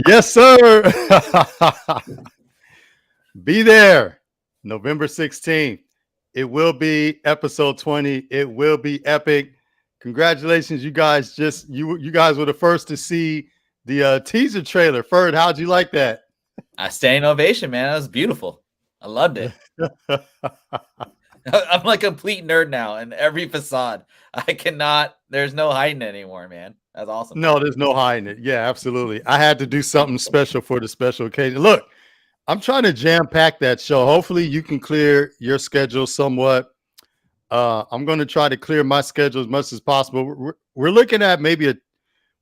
Yes, sir. Be there November 16th. It will be episode 20. It will be epic. Congratulations, you guys. You guys were the first to see the teaser trailer. Ferd, how'd you like that? A standing ovation, man. That was beautiful. I loved it. I'm like a complete nerd now in every facade. There's no hiding it anymore, man. That's awesome. No, there's no hiding it. Yeah, absolutely. I had to do something special for the special occasion. Look, I'm trying to jam pack that show. Hopefully you can clear your schedule somewhat. I'm going to try to clear my schedule as much as possible. We're looking at maybe a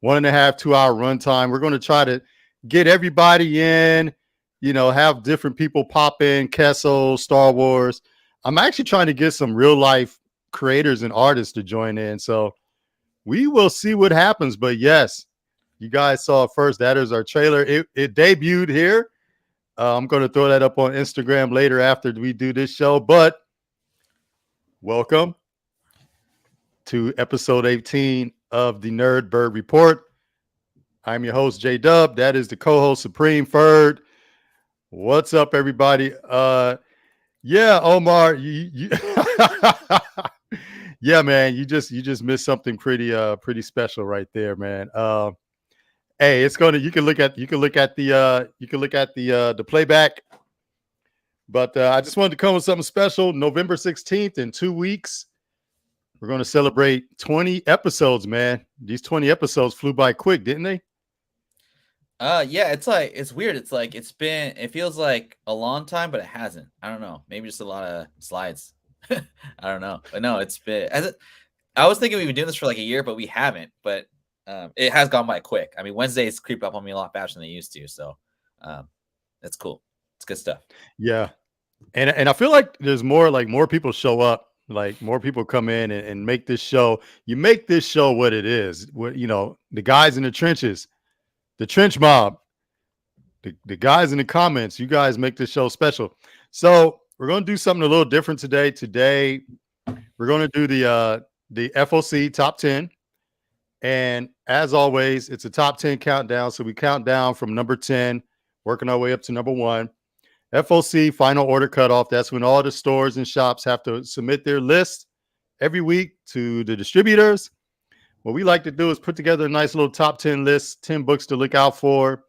1.5, 2 hour runtime. We're going to try to get everybody in, have different people pop in, Kessel, Star Wars. I'm actually trying to get some real life creators and artists to join in. So we will see what happens. But yes, you guys saw it first. That is our trailer. It debuted here. I'm going to throw that up on Instagram later after we do this show. But welcome to episode 18 of the Nerd Bird Report. I'm your host, J-Dub. That is the co-host, Supreme Ferd. What's up, everybody? Yeah, Omar. Yeah, man. You just missed something pretty special right there, man. Hey, you can look at the playback. But I just wanted to come with something special. November 16th, in 2 weeks, we're going to celebrate 20 episodes, man. These 20 episodes flew by quick, didn't they? Yeah, it's weird. It feels like a long time, but it hasn't. I don't know. Maybe just a lot of slides. I don't know. But no, I was thinking we've been doing this for like a year, but we haven't. But it has gone by quick. I mean, Wednesdays creep up on me a lot faster than they used to. So that's cool. It's good stuff. Yeah. And I feel like there's more people show up, like more people come in and make this show. You make this show what it is. What, the guys in the trenches, the trench mob, the guys in the comments, you guys make this show special. So we're going to do something a little different today. Today, we're going to do the FOC top 10. And as always, it's a top 10 countdown. So we count down from number 10, working our way up to number 1. FOC, final order cutoff. That's when all the stores and shops have to submit their list every week to the distributors. What we like to do is put together a nice little top 10 list, 10 books to look out for.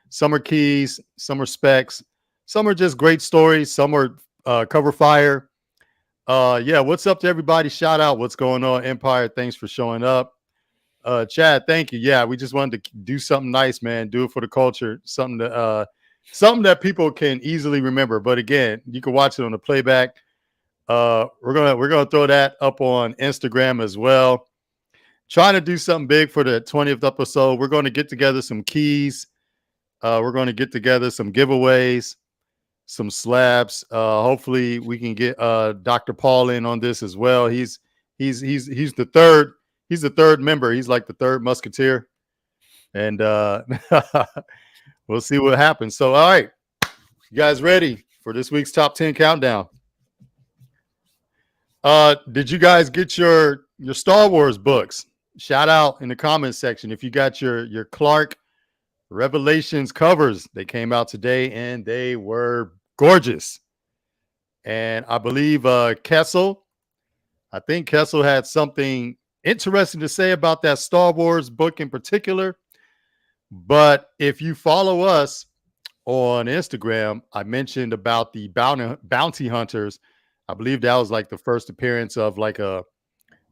Some are keys, some are specs, some are just great stories, some are cover fire. Yeah, what's up to everybody? Shout out. What's going on, Empire? Thanks for showing up. Chad, thank you. Yeah, we just wanted to do something nice, man. Do it for the culture. Something that people can easily remember. But again, you can watch it on the playback. We're gonna throw that up on Instagram as well. Trying to do something big for the 20th episode. We're going to get together some keys. We're going to get together some giveaways, some slabs. Hopefully we can get Dr. Paul in on this as well. He's the third. He's the third member. He's like the third musketeer. And we'll see what happens. So, all right. You guys ready for this week's top 10 countdown? Did you guys get your Star Wars books? Shout out in the comments section if you got your Clark Revelations covers. They came out today and they were gorgeous. And I believe Kessel had something interesting to say about that Star Wars book in particular. But if you follow us on Instagram, I mentioned about the bounty hunters. I believe that was like the first appearance of like a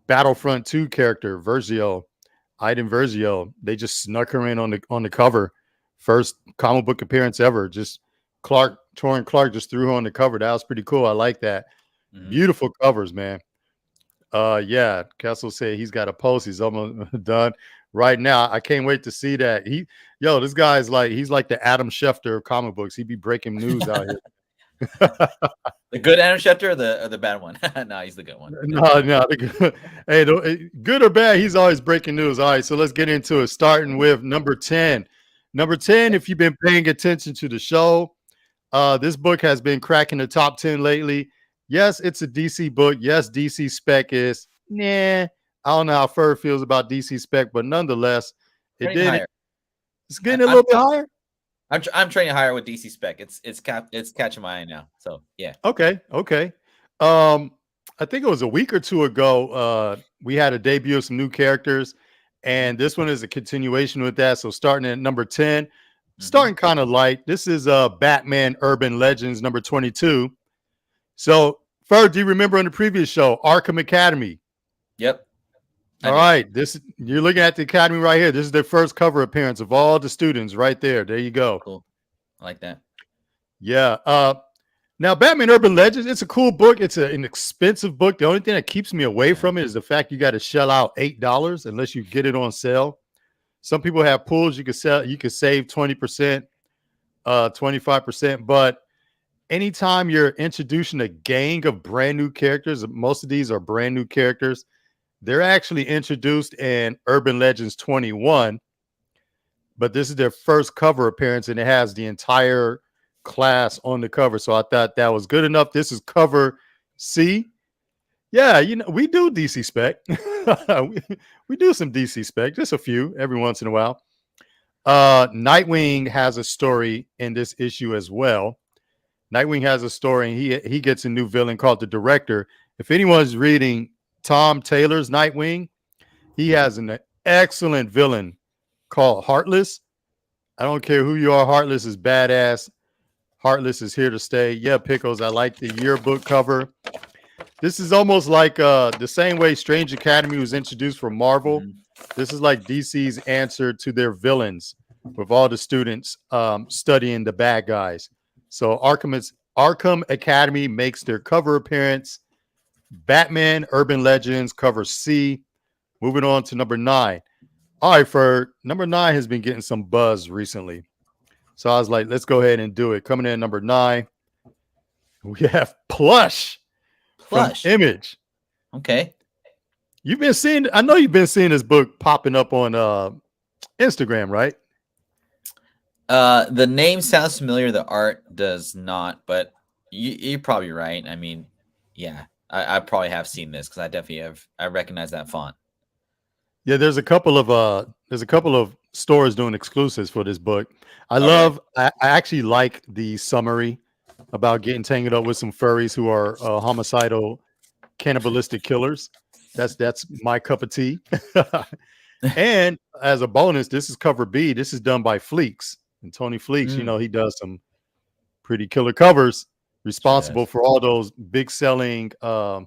Battlefront 2 character, Iden Versio. They just snuck her in on the cover. First comic book appearance ever. Just Torrin Clark just threw her on the cover. That was pretty cool. I like that. Mm-hmm. Beautiful covers, man. Yeah, Kessel said he's got a post. He's almost done right now. I can't wait to see that. This guy's he's like the Adam Schefter of comic books. He'd be breaking news out here. The good Adam Schefter or the bad one? No, he's the good one. No. Hey, good or bad, he's always breaking news. All right, so let's get into it. Starting with number 10. Number 10, if you've been paying attention to the show, this book has been cracking the top 10 lately. Yes, it's a DC book. Yes, DC spec is, I I don't know how Ferd feels about DC Spec, but nonetheless, it Training did. higher. It's I, getting a I'm little bit higher. I'm training higher with DC Spec. It's catching my eye now. So yeah. Okay, okay. Um, I think it was a week or two ago. We had a debut of some new characters, Mm-hmm. and this one is a continuation with that. So starting at number 10, Mm-hmm. starting kind of light. This is Batman Urban Legends number 22. So, Ferd, do you remember on the previous show, Arkham Academy? Yep. I All do. right, this you're looking at the academy right here. This is their first cover appearance of all the students right there. There you go. Cool. I like that. Yeah. Now Batman Urban Legends, it's a cool book. It's an expensive book. The only thing that keeps me away Yeah. from it is the fact you got to shell out $8 unless you get it on sale. Some people have pools you could save 20%, 25%, but anytime you're introducing a gang of brand new characters, most of these are brand new characters. They're actually introduced in Urban Legends 21, but this is their first cover appearance, and it has the entire class on the cover. So I thought that was good enough. This is cover C. Yeah, we do DC spec. we do some DC spec, just a few every once in a while. Nightwing has a story in this issue as well. Nightwing has a story, and he gets a new villain called the Director. If anyone's reading Tom Taylor's Nightwing, he has an excellent villain called Heartless. I don't care who you are. Heartless is badass. Heartless is here to stay. Yeah, Pickles, I like the yearbook cover. This is almost like the same way Strange Academy was introduced from Marvel. Mm-hmm. This is like DC's answer to their villains with all the students studying the bad guys. So Arkham Academy makes their cover appearance. Batman Urban Legends cover C. Moving on to number 9. All right, for number 9 has been getting some buzz recently. So I was like, let's go ahead and do it. Coming in at number 9, we have Plush from Image. Okay. I know you've been seeing this book popping up on Instagram, right? The name sounds familiar. The art does not, but you're probably right. I mean, yeah, I probably have seen this because I definitely have. I recognize that font. Yeah, there's a couple of stores doing exclusives for this book. I actually like the summary about getting tangled up with some furries who are homicidal, cannibalistic killers. That's my cup of tea. And as a bonus, this is cover B. This is done by Fleeks. And Tony Fleeks, he does some pretty killer covers, responsible for all those big selling what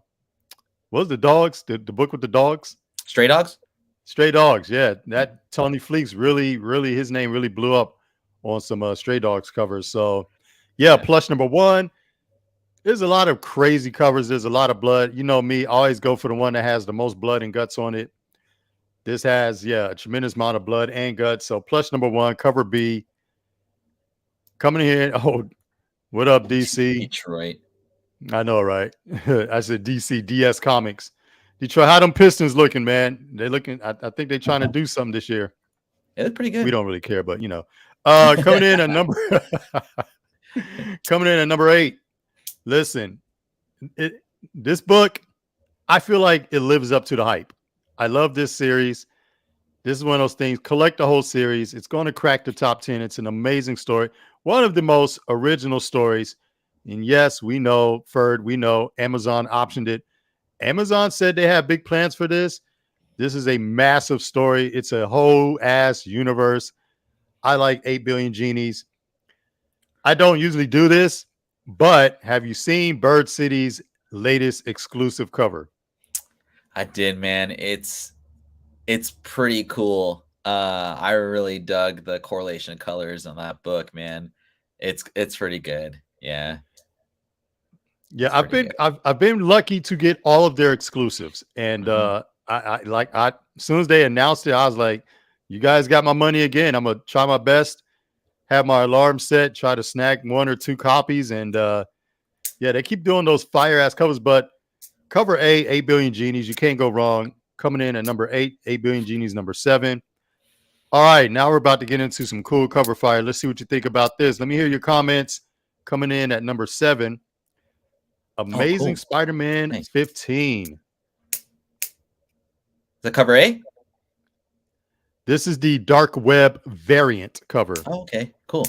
was the dogs? The book with the dogs? Stray Dogs? Stray Dogs, yeah. That Tony Fleeks really his name really blew up on some Stray Dogs covers. So yeah, Plush number 1. There's a lot of crazy covers. There's a lot of blood. You know me, I always go for the one that has the most blood and guts on it. This has, a tremendous amount of blood and guts. So Plush number 1, cover B. Coming in here. Oh, what up, DC? Detroit. I know, right? I said DC, DS Comics. Detroit, how them Pistons looking, man? They looking. I think they're trying to do something this year. It looked pretty good. We don't really care, but coming in at number coming in at number 8. Listen, this book, I feel like it lives up to the hype. I love this series. This is one of those things. Collect the whole series. It's going to crack the top 10. It's an amazing story. One of the most original stories. And yes, we know, Ferd, we know Amazon optioned it. Amazon said they have big plans for this. This is a massive story. It's a whole ass universe. I like 8 Billion Genies. I don't usually do this, but have you seen Bird City's latest exclusive cover? I did, man. It's pretty cool. I really dug the correlation of colors on that book, man. It's pretty good. Yeah. Yeah, I've been lucky to get all of their exclusives, and as soon as they announced it, I was like, "You guys got my money again." I'm gonna try my best, have my alarm set, try to snag 1 or 2 copies, and they keep doing those fire ass covers. But cover A, 8 Billion Genies, you can't go wrong. Coming in at number 8, 8 Billion Genies, number 7. All right, now we're about to get into some cool cover fire. Let's see what you think about this. Let me hear your comments. Coming in at number 7. Amazing Spider-Man 15. The cover A? This is the dark web variant cover, Oh, okay, cool.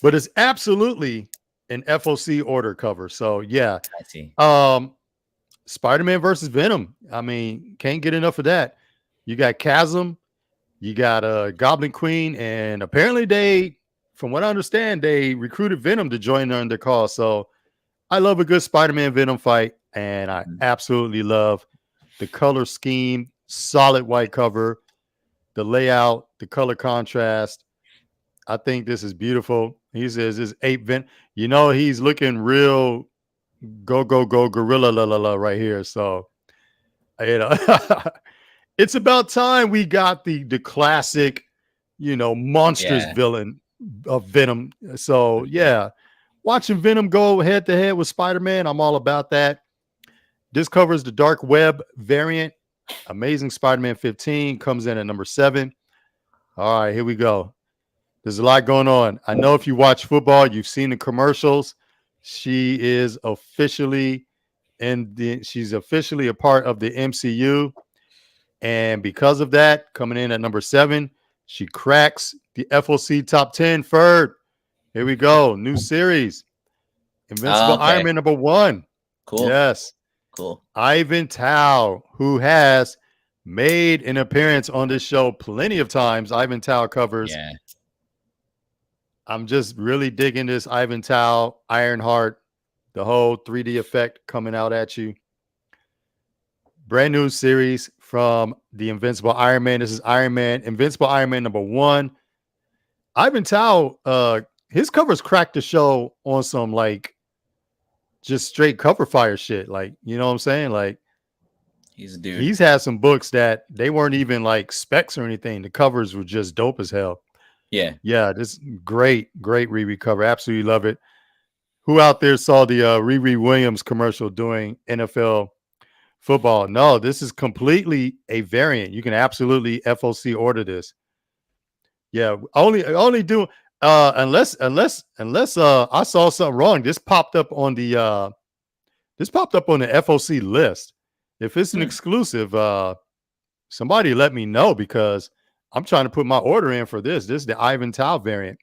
but it's absolutely an FOC order cover. So yeah, I see. Spider-Man versus Venom. I mean, can't get enough of that. You got Chasm, you got Goblin Queen, and apparently from what I understand, they recruited Venom to join their cause. So I love a good Spider-Man Venom fight, and I absolutely love the color scheme, solid white cover, the layout, the color contrast. I think this is beautiful. He says this ape Venom. You know, he's looking real go gorilla la la la right here. So you know, it's about time we got the classic, monstrous Yeah. villain of Venom. So yeah, watching Venom go head to head with Spider-Man, I'm all about that. This covers the dark web variant. Amazing Spider-Man 15 comes in at number 7. All right, here we go. There's a lot going on. I know if you watch football, you've seen the commercials. She's officially a part of the MCU. And because of that, coming in at number 7, she cracks the FOC top 10. Ferd, here we go. New series. Invincible Iron Okay. Man number 1. Cool. Yes. Cool. Ivan Tao, who has made an appearance on this show plenty of times. Ivan Tao covers. Yeah. I'm just really digging this Ivan Tao, Ironheart, the whole 3D effect coming out at you. Brand new series from the Invincible Iron Man. This is Invincible Iron Man number 1. Ivan Tao, his covers cracked the show on some like just straight cover fire shit. Like, you know what I'm saying? Like, he's a dude. He's had some books that they weren't even like specs or anything. The covers were just dope as hell. Yeah. Yeah, this great Riri cover. Absolutely love it. Who out there saw the Riri Williams commercial doing NFL football? No, this is completely a variant. You can absolutely FOC order this. Yeah, only do unless I saw something wrong. This popped up on the FOC list. If it's an exclusive, somebody let me know because I'm trying to put my order in for this. This is the Ivan Tao variant.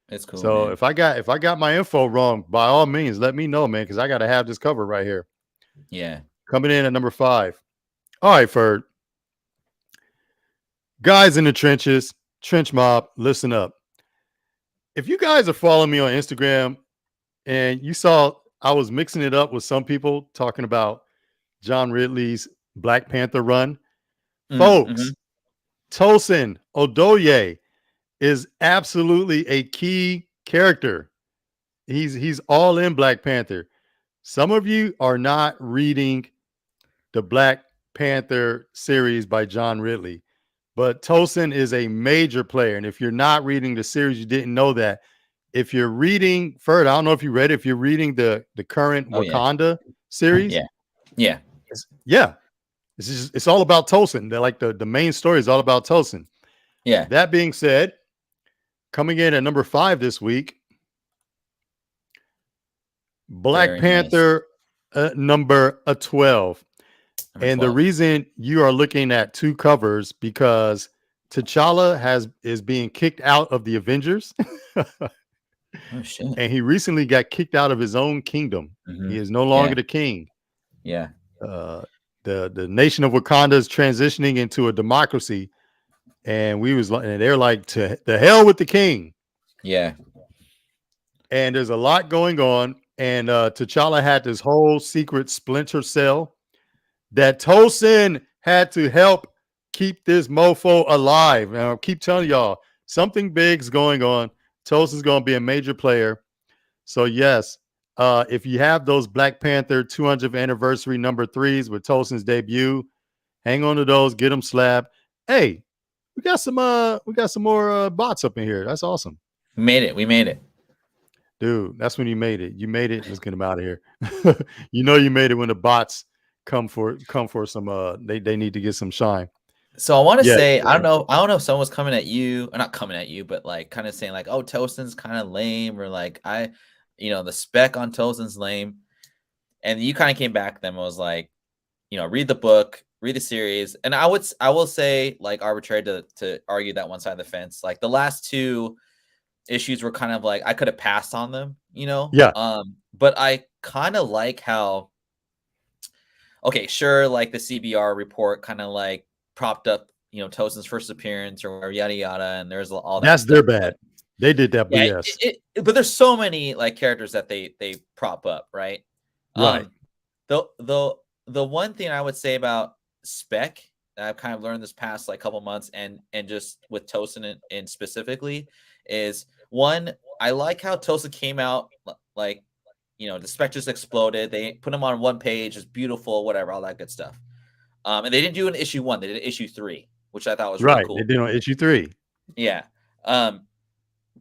It's cool. So man. if I got my info wrong, by all means, let me know, man, because I got to have this cover right here. Yeah. Coming in at number 5. All right, Ferd. Guys in the trenches, trench mob, listen up. If you guys are following me on Instagram and you saw I was mixing it up with some people talking about John Ridley's Black Panther run, folks, Tosin Odoye is absolutely a key character. He's all in Black Panther. Some of you are not reading the Black Panther series by John Ridley, but Tosin is a major player. And if you're not reading the series, you didn't know that. If you're reading Ferd, I don't know if you read it. If you're reading the current Wakanda series, yeah, it's all about Tosin. They're like the main story is all about Tosin. Yeah. That being said, coming in at number 5 this week, Black Very Panther number 12. Number 12. The reason you are looking at 2 covers because T'Challa is being kicked out of the Avengers. Oh shit. And he recently got kicked out of his own kingdom. He is no longer the king. Yeah. The nation of Wakanda is transitioning into a democracy, and they're like, to the hell with the king. Yeah. And there's a lot going on, and T'Challa had this whole secret splinter cell that Tosin had to help keep this mofo alive. And I'll keep telling y'all, something big's going on. Tosin's going to be a major player. So yes, if you have those Black Panther 200th anniversary number 3s with Tosin's debut, hang on to those, get them slabbed. Hey, we got some more bots up in here. That's awesome. We made it. Dude, that's when you made it. You made it. Let's get them out of here. You know you made it when the bots come for some they need to get some shine. So I want to say, I don't know if someone's coming at you, or not coming at you, but like kind of saying like, oh, Tosin's kind of lame, or like the spec on Tosin's lame. And you kind of came back to them and was like, read the book. read the series, and I will say, like, arbitrary to argue that one side of the fence. Like, the last two issues were kind of like I could have passed on them, you know. Yeah, But I kind of like how, okay, sure, like the CBR report kind of like propped up, you know, Tosin's first appearance or whatever, yada yada, and there's all that that's stuff. their But bad. They did that yeah, BS. but there's so many like characters that they prop up, right? Right. Um, the one thing I would say about Spec that I've kind of learned this past like couple months, and just with Tosin and specifically, is one, I like how Tosin came out like, you know, the Spec just exploded. They put him on one page, it's beautiful, whatever, all that good stuff. And they didn't do an issue 1; they did issue 3, which I thought was really Right. They cool. did on issue 3. Yeah.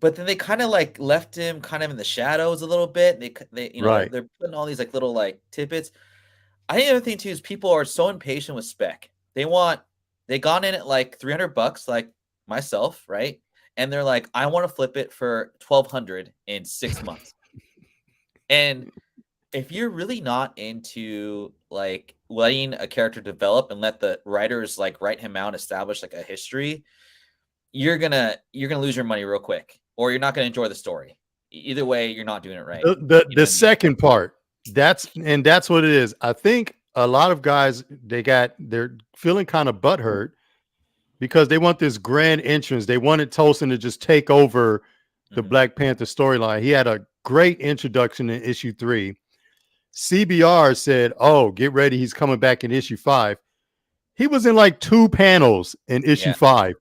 But then they kind of like left him kind of in the shadows a little bit. They you know, Right. they're putting all these like little like tidbits. I think the other thing too is people are so impatient with Spec. They got in at like $300, like myself, right? And they're like, I want to flip it for 1,200 in 6 months. And if you're really not into like letting a character develop and let the writers like write him out, establish like a history, you're gonna lose your money real quick, or you're not gonna enjoy the story. Either way, you're not doing it right. The You know the what I mean? second part, that's what it is. I think a lot of guys they're feeling kind of butthurt because they want this grand entrance. They wanted Tosin to just take over the Mhm. Black Panther storyline. He had a great introduction in issue 3. CBR said, "Oh, get ready, he's coming back in issue 5." He was in like 2 panels in issue Yeah. 5.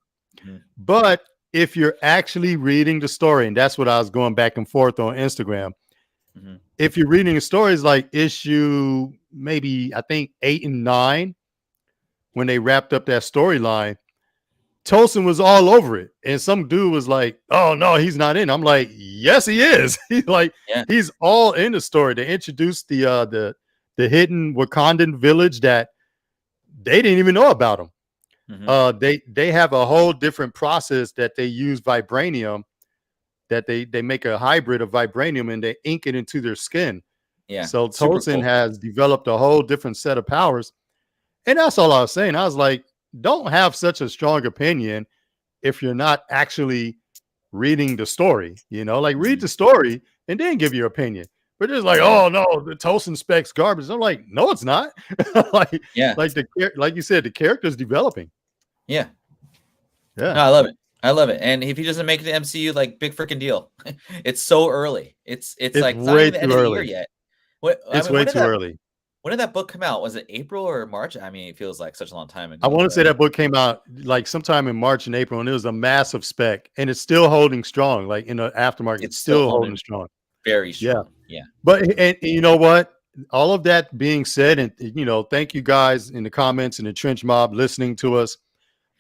Mhm. But if you're actually reading the story, and that's what I was going back and forth on Instagram, Mhm. if you're reading the stories like issue maybe I think 8 and 9, when they wrapped up that storyline, Tosin was all over it. And some dude was like, "Oh no, he's not in." I'm like, "Yes, he is." He's like, Yeah. he's all in the story. They introduced the hidden Wakandan village that they didn't even know about him. Mhm. They have a whole different process that they use vibranium, that they make a hybrid of vibranium and they ink it into their skin. Yeah. So Super Tosin cool. has developed a whole different set of powers. And that's all I was saying. I was like, don't have such a strong opinion if you're not actually reading the story, like read Mhm. the story and then give your opinion. But it's like, Yeah. oh no, the Tosin specs garbage. I'm like, no, it's not. like, Yeah. like you said, the character's developing. Yeah. Yeah. No, I love it. I love it. And if he doesn't make the MCU, like big freaking deal. It's so early. It's It's like it's not way even the end too of the year early. yet. What I It's mean, way too early. when did that book come out? Was it April or March? I mean, it feels like such a long time I ago, want to say but that book came out like sometime in March and April, and it was a massive spec, and it's still holding strong. Like in the aftermarket, it's it's still still holding holding strong. very Yeah. strong. Yeah. But and you know what? All of that being said, and thank you guys in the comments and the trench mob listening to us.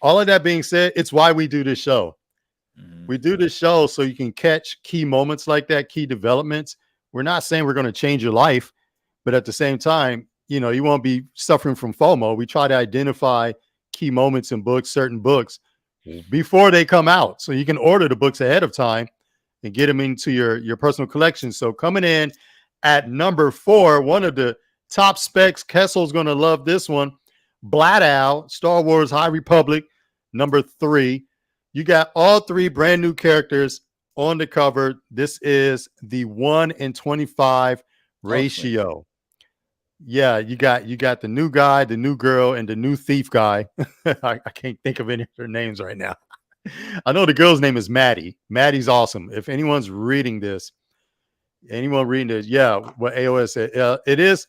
All of that being said, it's why we do this show. Mhm. We do this show so you can catch key moments like that, key developments. We're not saying we're going to change your life, but at the same time, you won't be suffering from FOMO. We try to identify key moments in books, certain books, before they come out, so you can order the books ahead of time and get them into your personal collection. So coming in at number 4, one of the top specs. Kessel's going to love this one. Black Owl, Star Wars High Republic, number 3. You got all 3 brand new characters on the cover. This is the 1-in-25 Oh, sweet. ratio. Yeah, you got the new guy, the new girl, and the new thief guy. I can't think of any of their names right now. I know the girl's name is Maddie. Maddie's awesome. If anyone's reading this, yeah, what AOS said, it is.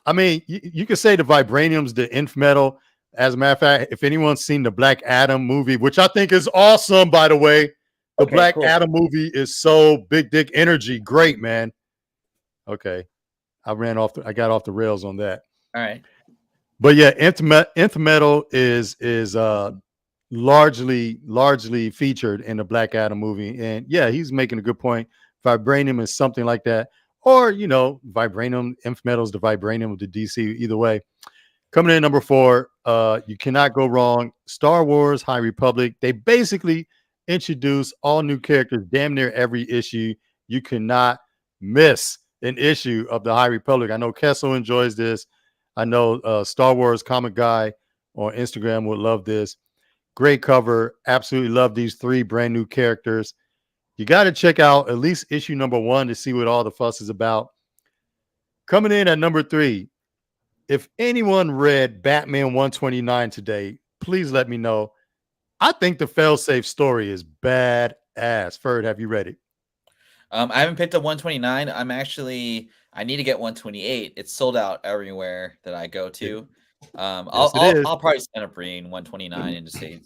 I mean, you could say the vibranium's the inf metal. As a matter of fact, if anyone's seen the Black Adam movie, which I think is awesome, by the way, the Okay, Black cool. Adam movie is so big dick energy, great, man. Okay, I got off the rails on that. All right. But yeah, inf metal is largely featured in the Black Adam movie, and yeah, he's making a good point. Vibranium is something like that, or vibranium, inf metal is the vibranium of the DC. Either way, coming in at number 4, you cannot go wrong. Star Wars High Republic. They basically introduce all new characters damn near every issue. You cannot miss an issue of the High Republic. I know Kessel enjoys this. I know Star Wars comic guy on Instagram would love this. Great cover. Absolutely love these 3 brand new characters. You got to check out at least issue number 1 to see what all the fuss is about. Coming in at number 3, if anyone read Batman 129 today, please let me know. I think the failsafe story is badass. Ferd, have you read it? I haven't picked up 129. I need to get 128. It's sold out everywhere that I go to. Yes, it is. I'll probably end up reading 129 and just say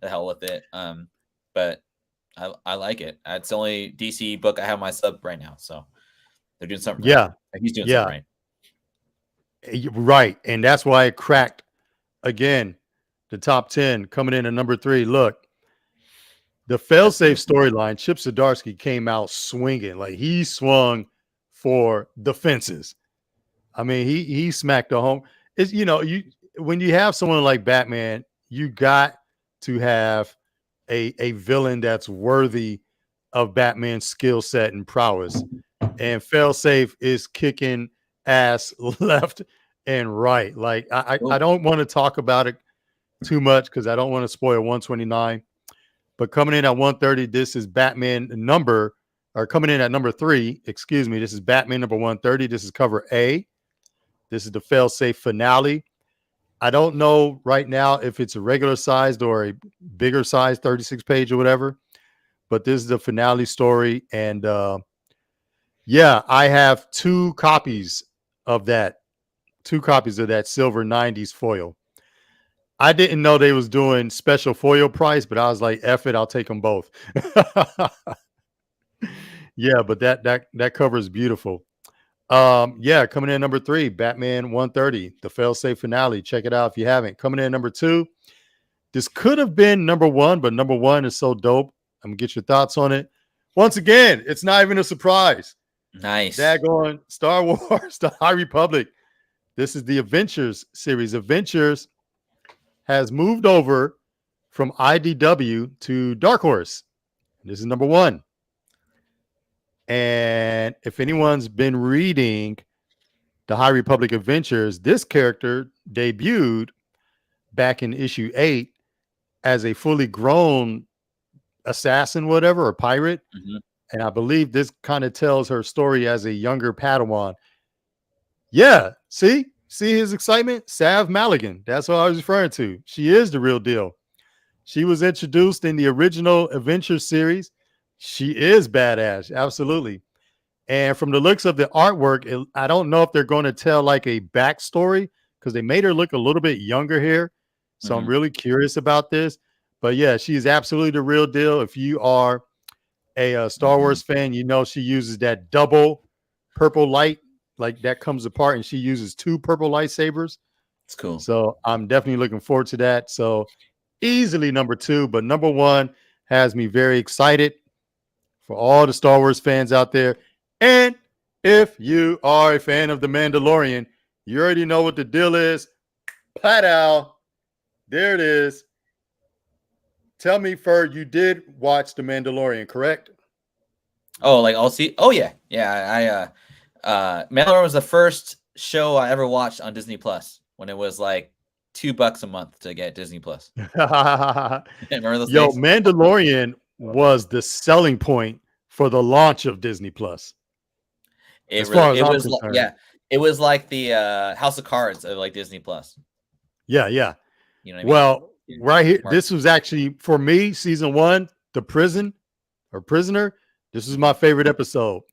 the hell with it. But I like it. It's the only DC book I have my sub right now, so they're doing something right. Yeah. He's doing something right. Right. And that's why it cracked again the top 10, coming in at number 3. Look, the failsafe storyline, Chip Zdarsky came out swinging. Like, he swung for the fences. I mean, he smacked the home. It's, when you have someone like Batman, you got to have a villain that's worthy of Batman's skill set and prowess. And failsafe is kicking ass left and right. Like, I don't want to talk about it too much because I don't want to spoil 129. But coming in at 130, this is Batman coming in at number 3, excuse me. This is Batman number 130. This is cover A. This is the failsafe finale. I don't know right now if it's a regular sized or a bigger size, 36 page or whatever, but this is the finale story. And I have 2 copies of that silver 90s foil. I didn't know they was doing special foil price, but I was like, F it, I'll take them both. Yeah, but that cover is beautiful. Coming in at number 3, Batman 130, the failsafe finale. Check it out if you haven't. Coming in at number 2, this could have been number 1, but number 1 is so dope. I'm gonna get your thoughts on it. Once again, it's not even a surprise. Nice. Daggone Star Wars, the High Republic. This is the Adventures series. Adventures has moved over from IDW to Dark Horse. This is number 1. And if anyone's been reading the High Republic Adventures, this character debuted back in issue 8 as a fully grown assassin, whatever, or pirate. Mm-hmm. And I believe this kind of tells her story as a younger Padawan. Yeah, see his excitement? Sav Maligan. That's what I was referring to. She is the real deal. She was introduced in the original Adventure series. She is badass. Absolutely. And from the looks of the artwork, I don't know if they're going to tell like a backstory because they made her look a little bit younger here. So I'm really curious about this. But yeah, she's absolutely the real deal. If you are a Star Wars fan, you know she uses that double purple light, like that comes apart, and she uses 2 purple lightsabers. It's cool. So I'm definitely looking forward to that. So easily number 2, but number 1 has me very excited for all the Star Wars fans out there. And if you are a fan of The Mandalorian, you already know what the deal is. Padow. There it is. Tell me, Ferd, you did watch The Mandalorian, correct? Oh, like I'll see. Oh yeah. Yeah. Mandalorian was the first show I ever watched on Disney Plus when it was like $2 a month to get Disney Plus. Remember those days? Mandalorian was the selling point for the launch of Disney Plus. It was like the House of Cards of like Disney Plus. Yeah. You know what I mean? Well, right here, this was actually for me, season 1, the prisoner. This is my favorite episode.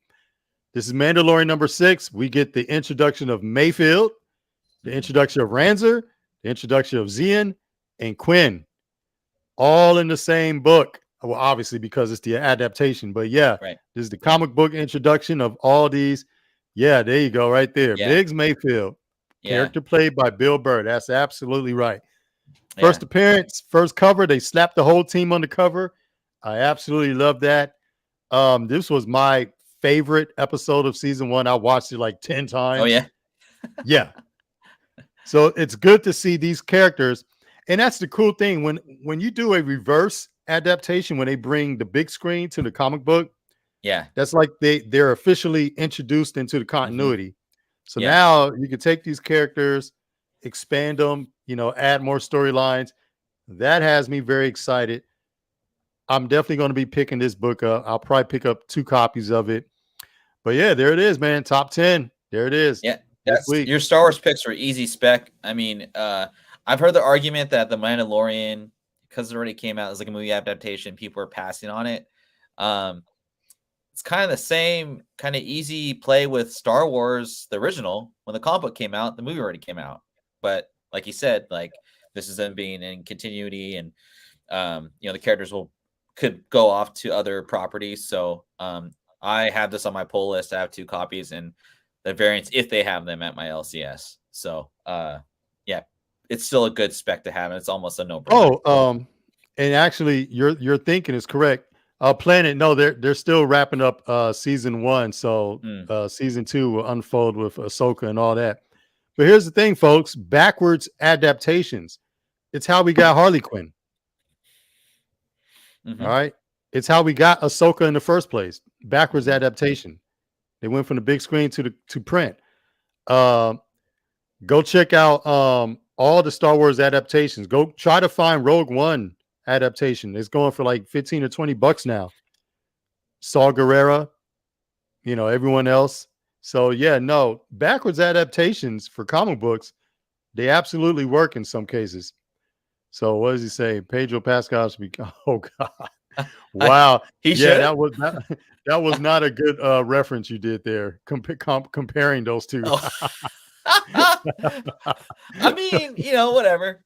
This is Mandalorian number 6. We get the introduction of Mayfield, the introduction of Ranzer, the introduction of Zian, and Quinn, all in the same book. Well, obviously because it's the adaptation, but yeah, right. This is the comic book introduction of all these. Yeah, there you go, right there. Yeah. Biggs Mayfield, character played by Bill Burr. That's absolutely right. First appearance, first cover. They slapped the whole team on the cover. I absolutely love that. This was my favorite episode of season 1. I watched it like 10 times. Oh yeah. Yeah. So it's good to see these characters. And that's the cool thing when you do a reverse adaptation, when they bring the big screen to the comic book. Yeah. That's like they're officially introduced into the continuity. So now you can take these characters, expand them, add more storylines. That has me very excited. I'm definitely going to be picking this book up. I'll probably pick up 2 copies of it. But yeah, there it is, man. Top 10. There it is. Yeah, This that's week. your Star Wars picks are easy spec. I mean, I've heard the argument that the Mandalorian, because it already came out as like a movie adaptation, people are passing on it. It's kind of the same kind of easy play with Star Wars, the original. When the comic book came out, the movie already came out. But like you said, like this is them being in continuity, and the characters could go off to other properties. So I have this on my pull list. I have 2 copies and the variants if they have them at my LCS. So yeah, it's still a good spec to have, and it's almost a no-brainer. And actually your thinking is correct. Planet, no, they're still wrapping up season 1, so season 2 will unfold with Ahsoka and all that. But here's the thing, folks: backwards adaptations. It's how we got Harley Quinn. Mm-hmm. All right, it's how we got Ahsoka in the first place. Backwards adaptation. They went from the big screen to print. Go check out all the Star Wars adaptations. Go try to find Rogue One adaptation. It's going for like $15 or $20 now. Saw Gerrera, everyone else. So yeah, no, backwards adaptations for comic books, they absolutely work in some cases. So what does he say? Pedro Pascal should be. Oh God, wow. He yeah, should. that was not a good reference you did there. Comparing those two. Oh. I mean, whatever.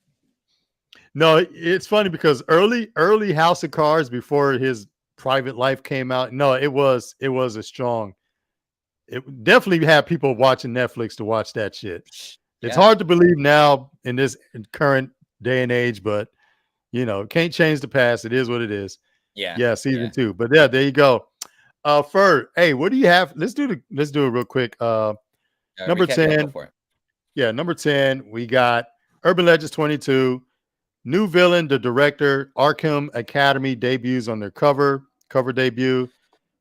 No, it's funny because early House of Cards, before his private life came out, no, it was a strong. It definitely had people watching Netflix to watch that shit. Yeah. It's hard to believe now in this current day and age, but can't change the past. It is what it is. Yeah. Season 2. But yeah, there you go. Ferd, hey, what do you have? Let's do it real quick. Number 10. Yeah, number 10. We got Urban Legends 22. New villain, the director, Arkham Academy debuts on their cover debut.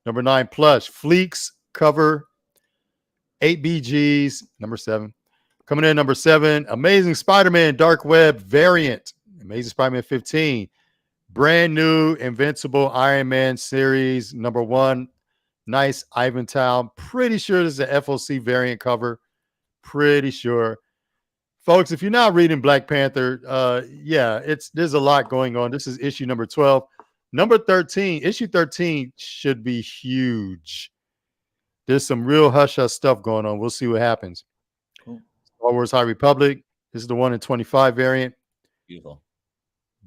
Number 9, Plush, Fleeks cover. 8 BGs, number 7. Coming in number 7, Amazing Spider-Man Dark Web variant. Amazing Spider-Man 15. Brand new Invincible Iron Man series, number 1. Nice Ivantown. Pretty sure this is a FOC variant cover. Pretty sure. Folks, if you're not reading Black Panther, there's a lot going on. This is issue number 12. Number 13, issue 13 should be huge. There's some real hush-hush stuff going on. We'll see what happens. Cool. Star Wars High Republic. This is the 1 in 25 variant. Beautiful.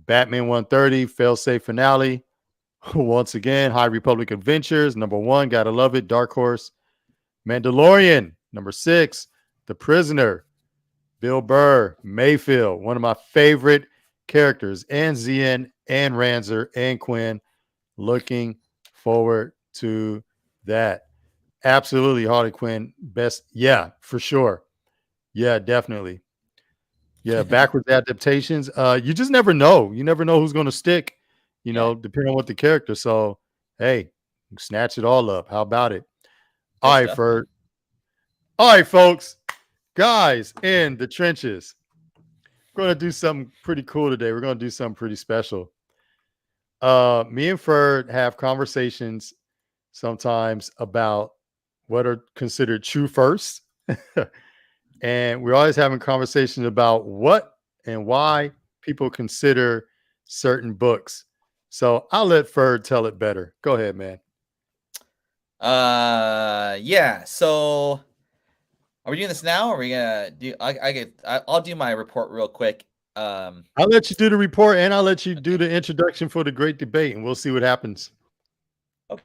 Batman 130, fail-safe finale. Once again, High Republic Adventures, number 1. Gotta love it. Dark Horse. Mandalorian, number 6. The Prisoner. Bill Burr, Mayfield, one of my favorite characters, and Zien, and Ranzer, and Quinn. Looking forward to that. Absolutely, Harley Quinn, best. Yeah, for sure. Yeah, definitely. Yeah, backwards adaptations. You just never know. You never know who's going to stick, depending on what the character. So, hey, snatch it all up. How about it? Good all right, stuff. Ferd. All right, folks. Guys in the trenches. We're going to do something pretty cool today. We're going to do something pretty special. Me and Ferd have conversations sometimes about what are considered true firsts. And we're always having conversations about what and why people consider certain books. So I'll let Ferd tell it better. Go ahead, man. Yeah. So are we doing this now? Or are we gonna do? I'll do my report real quick. I'll let you do the report, and I'll let you do the introduction for the great debate, and we'll see what happens. Okay.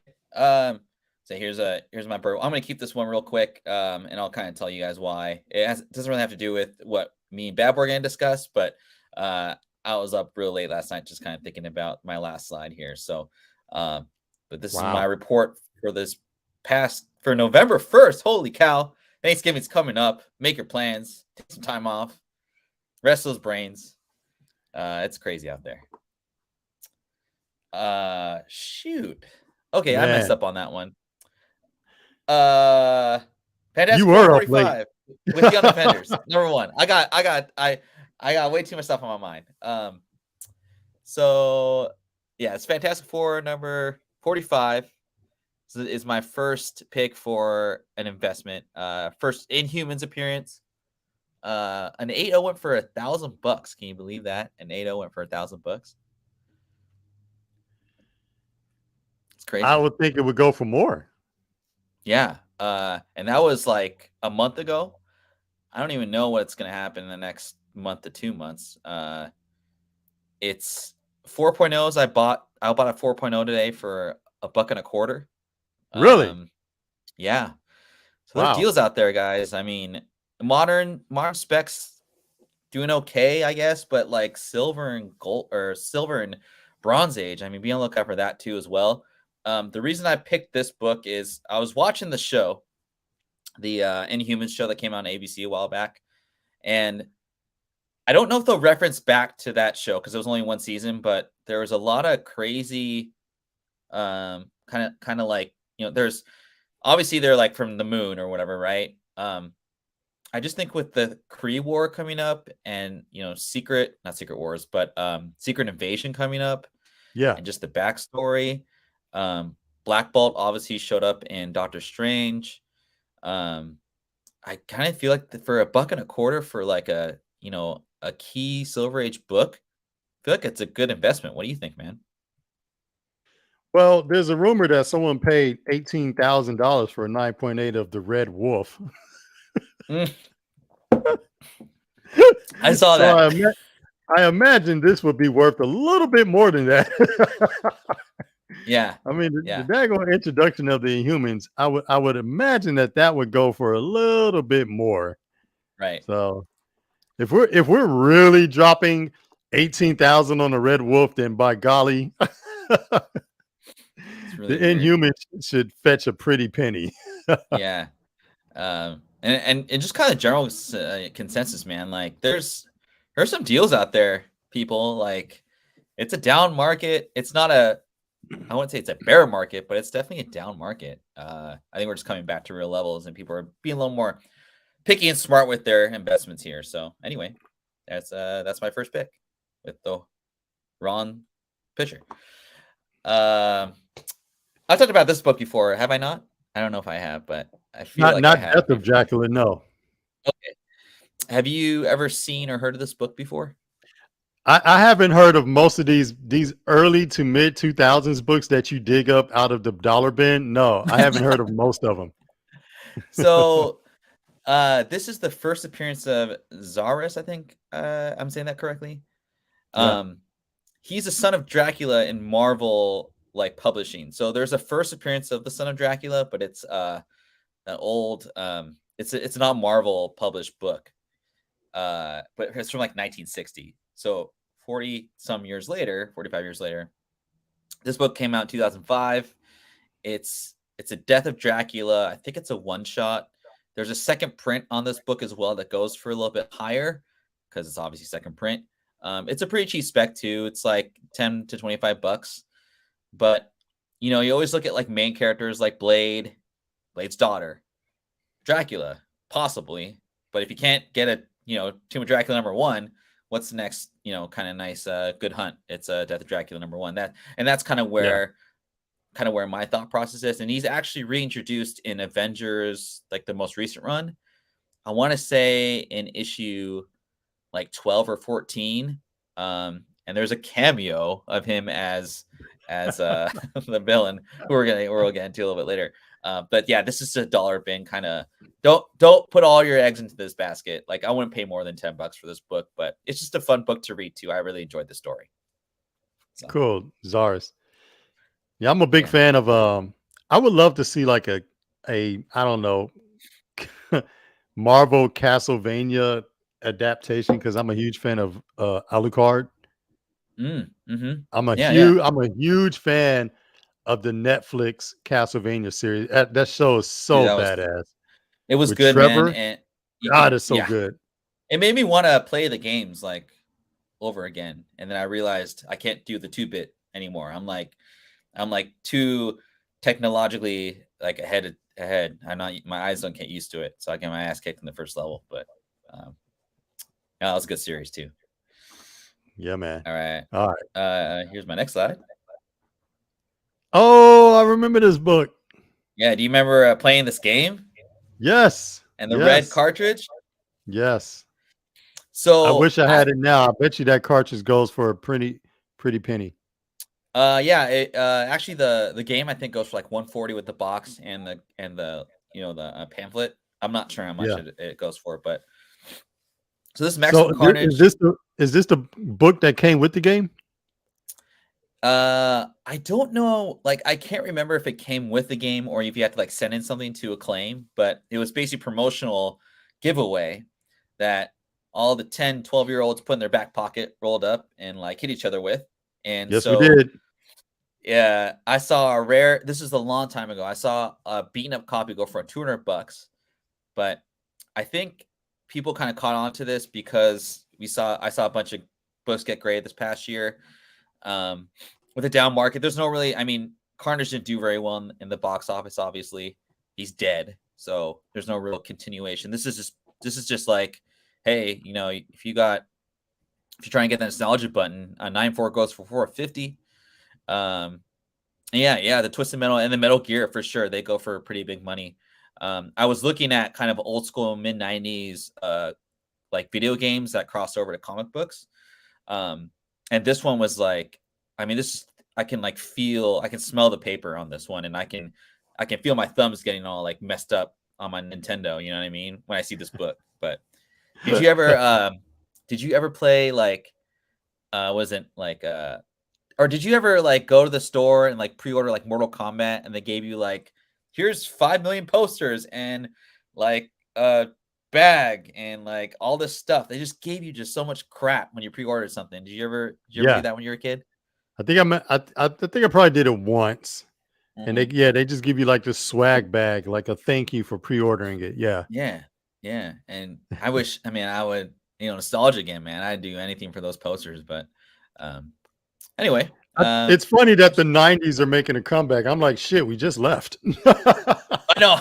So here's my bird. I'm gonna keep this one real quick, and I'll kind of tell you guys why. It doesn't really have to do with what me and Bab were gonna discuss, but I was up real late last night, just kind of thinking about my last slide here. So, but this is my report for for November 1st. Holy cow! Thanksgiving's coming up. Make your plans. Take some time off. Rest those brains. It's crazy out there. Shoot. Okay, man. I messed up on that one. Fantastic you were 45 with Young Defenders. Number 1. I I got way too much stuff on my mind. So yeah, it's Fantastic Four number 45. So is my first pick for an investment. First Inhumans appearance. An 8.0 went for $1,000. Can you believe that? An 8.0 went for $1,000. It's I crazy. would think it would go for more. Yeah. And that was like a month ago. I don't even know what's gonna happen in the next month to 2 months. It's 4.0s. I bought a 4.0 today for $1.25. Really? Yeah. So there's Wow. deals out there, guys. I mean, modern specs doing okay, I guess, but like silver and gold or silver and bronze age, I mean, be on the lookout for that too as well. The reason I picked this book is I was watching the show, the Inhumans show that came out on ABC a while back, and I don't know if they'll reference back to that show because it was only one season, but there was a lot of crazy, kind of like, there's obviously they're like from the moon or whatever, right? I just think with the Kree War coming up and, not Secret Wars, but Secret Invasion coming up Yeah. and just the backstory. Black Bolt obviously showed up in Doctor Strange. I kind of feel like for $1.25 for like a key Silver Age book, I feel like it's a good investment. What do you think, man? Well, there's a rumor that someone paid $18,000 for a 9.8 of the Red Wolf. Mm, I saw So that. I imagine this would be worth a little bit more than that. Yeah, I mean, the yeah, daggone introduction of the Inhumans, I would imagine that would go for a little bit more. right. So if we're really dropping 18,000 on the Red Wolf, then by golly, It's the really weird. Inhumans should fetch a pretty penny. Yeah. And just kind of general consensus, man. Like, there's some deals out there, people. Like, it's a down market. It's not I wouldn't say it's a bear market, but it's definitely a down market. I think we're just coming back to real levels, and people are being a little more picky and smart with their investments here. So anyway, that's my first pick with the Ron pitcher. Um, I've talked about this book before, have I not? I don't know if I have, but I feel Not like I not have Death of before. Dracula, no. Okay. Have you ever seen or heard of this book before? I haven't heard of most of these early to mid 2000s books that you dig up out of the dollar bin. No, I haven't heard of most of them. So, this is the first appearance of Zaris, I think, I'm saying that correctly. Yeah. Um, he's a son of Dracula in Marvel, like, publishing. So there's a first appearance of the son of Dracula, but it's, an old, it's not Marvel published book. But it's from, like, 1960. So 40 some years later, 45 years later, this book came out in 2005. It's a Death of Dracula. I think it's a one shot. There's a second print on this book as well that goes for a little bit higher because it's obviously second print. It's a pretty cheap spec too. It's like 10 to $25. But you always look at like main characters like Blade's daughter, Dracula, possibly. But if you can't get a Tomb of Dracula #1, what's the next kind of nice good hunt? It's a Death of Dracula #1. That's Yeah. kind of where my thought process is. And he's actually reintroduced in Avengers, like the most recent run. I want to say in issue like 12 or 14. And there's a cameo of him as the villain who we'll get into a little bit later. But yeah, this is a dollar bin kind of. Don't put all your eggs into this basket. Like, I wouldn't pay more than $10 for this book, but it's just a fun book to read too. I really enjoyed the story. So Cool. Czars. Yeah, I'm a big yeah. fan of I would love to see like a I don't know Marvel Castlevania adaptation because I'm a huge fan of Alucard. Mm-hmm. I'm a Yeah, yeah. huge fan of the Netflix Castlevania series. That show is Dude, so badass. it was With good, man. Trevor, And you God, can, it's so yeah, good. it made me want to play the games like over again. And then I realized I can't do the 2-bit anymore. I'm like too technologically like ahead. I'm not, my eyes don't get used to it. So I get my ass kicked in the first level. But um, that was a good series too. Yeah, man. All right. All right. Here's my next slide. Oh, I remember this book. Yeah, do you remember playing this game Yes. and the red Yes. cartridge? Yes. I So wish I had it now. I bet you that cartridge goes for a pretty penny. yeah, it actually the game I think goes for like 140 with the box and the the pamphlet. I'm not sure how much Yeah. it goes for, but so this So Maximum Carnage. is this the book that came with the game? I don't know. Like, I can't remember if it came with the game or if you had to like send in something to Acclaim, but it was basically promotional giveaway that all the 10, 12-year-olds put in their back pocket, rolled up, and like hit each other with. And Yes, we so, did. yeah, I saw a rare. This is a long time ago. I saw a beaten up copy go for $200, but I think people kind of caught on to this because I saw a bunch of books get graded this past year. With a down market, there's no really. I mean, Carnage didn't do very well in the box office. Obviously, he's dead, so there's no real continuation. This is just like, hey, if you're trying to get the nostalgia button, a 9.4 goes for 450. Yeah, the Twisted Metal and the Metal Gear for sure, they go for pretty big money. I was looking at kind of old school mid 90s like video games that crossed over to comic books. And this one was like, I mean, I can smell the paper on this one, and I can feel my thumbs getting all like messed up on my Nintendo. You know what I mean? When I see this book. But did you ever play like, wasn't like or did you ever like go to the store and like pre-order like Mortal Kombat, and they gave you like, here's 5 million posters and like a bag and like all this stuff? They just gave you just so much crap when you pre-ordered something. Did you ever do Yeah. that when you were a kid? I think I think I probably did it once. And Mm-hmm. they just give you like this swag bag, like a thank you for pre-ordering it. Yeah. Yeah, yeah. And I wish, I mean, I would, nostalgia again, man. I'd do anything for those posters. But anyway, It's funny that the 90s are making a comeback. I'm like, shit, we just left. I know.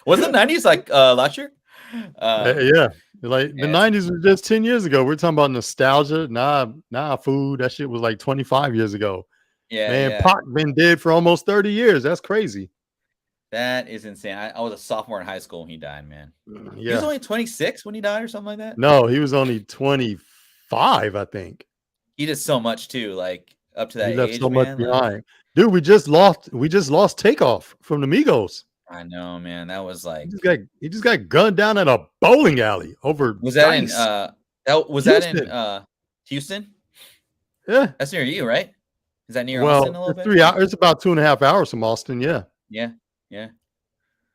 Was the 90s like last year? Yeah. Like the Yeah, 90s was just 10 years ago. We're talking about nostalgia. Nah, food. That shit was like 25 years ago. yeah, Man, yeah. Pac been dead for almost 30 years. That's crazy. That is insane. I was a sophomore in high school when he died, man. He was Yeah. only 26 when he died or something like that. No, he was only 25, I think. He did so much too, like up to He that left so age, much man. Like, behind. Dude, we just lost Takeoff from the Migos. I know, man. That was He like, just got gunned down at a bowling alley over was that in dice. that in Houston. Houston? Yeah. That's near you, right? Is that near Austin Well, a little it's bit? 3 hours. It's about 2.5 hours from Austin. Yeah. Yeah, yeah.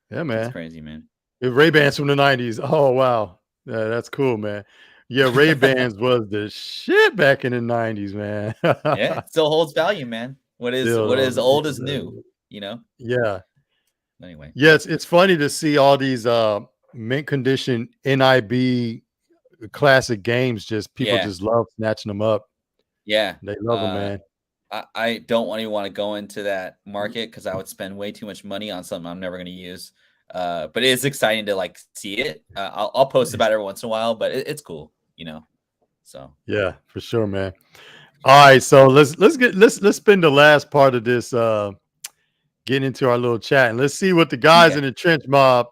Yeah, That's man. crazy, man. Ray-Bans from the 90s. Oh, wow. Yeah, that's cool, man. Yeah, Ray-Bans was the shit back in the 90s, man. Yeah, it still holds value, man. What is Still, old is new, you know? yeah. Anyway. Yeah, it's funny to see all these mint condition NIB classic games. Just people Yeah. just love snatching them up. Yeah. They love them, man. I don't even want to go into that market because I would spend way too much money on something I'm never going to use. But it is exciting to like see it. I'll post about it every once in a while, but it's cool, So Yeah, for sure, man. All right, so let's spend the last part of this getting into our little chat, and let's see what the guys in the trench mob,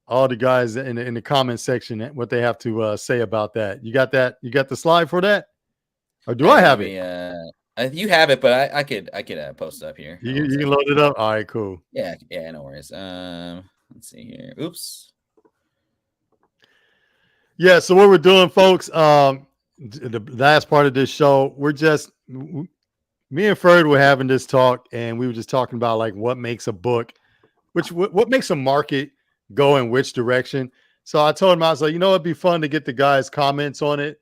all the guys in the comment section, what they have to say about that. You got that? You got the slide for that, or do I have it? You have it, but I could post it up here. You can load it up. All right, cool. Yeah, no worries. Let's see here. Oops. Yeah, so what we're doing, folks, the last part of this show, me and Ferd were having this talk, and we were just talking about like what makes a book, what makes a market go in which direction. So I told him, I was like, it'd be fun to get the guys' comments on it.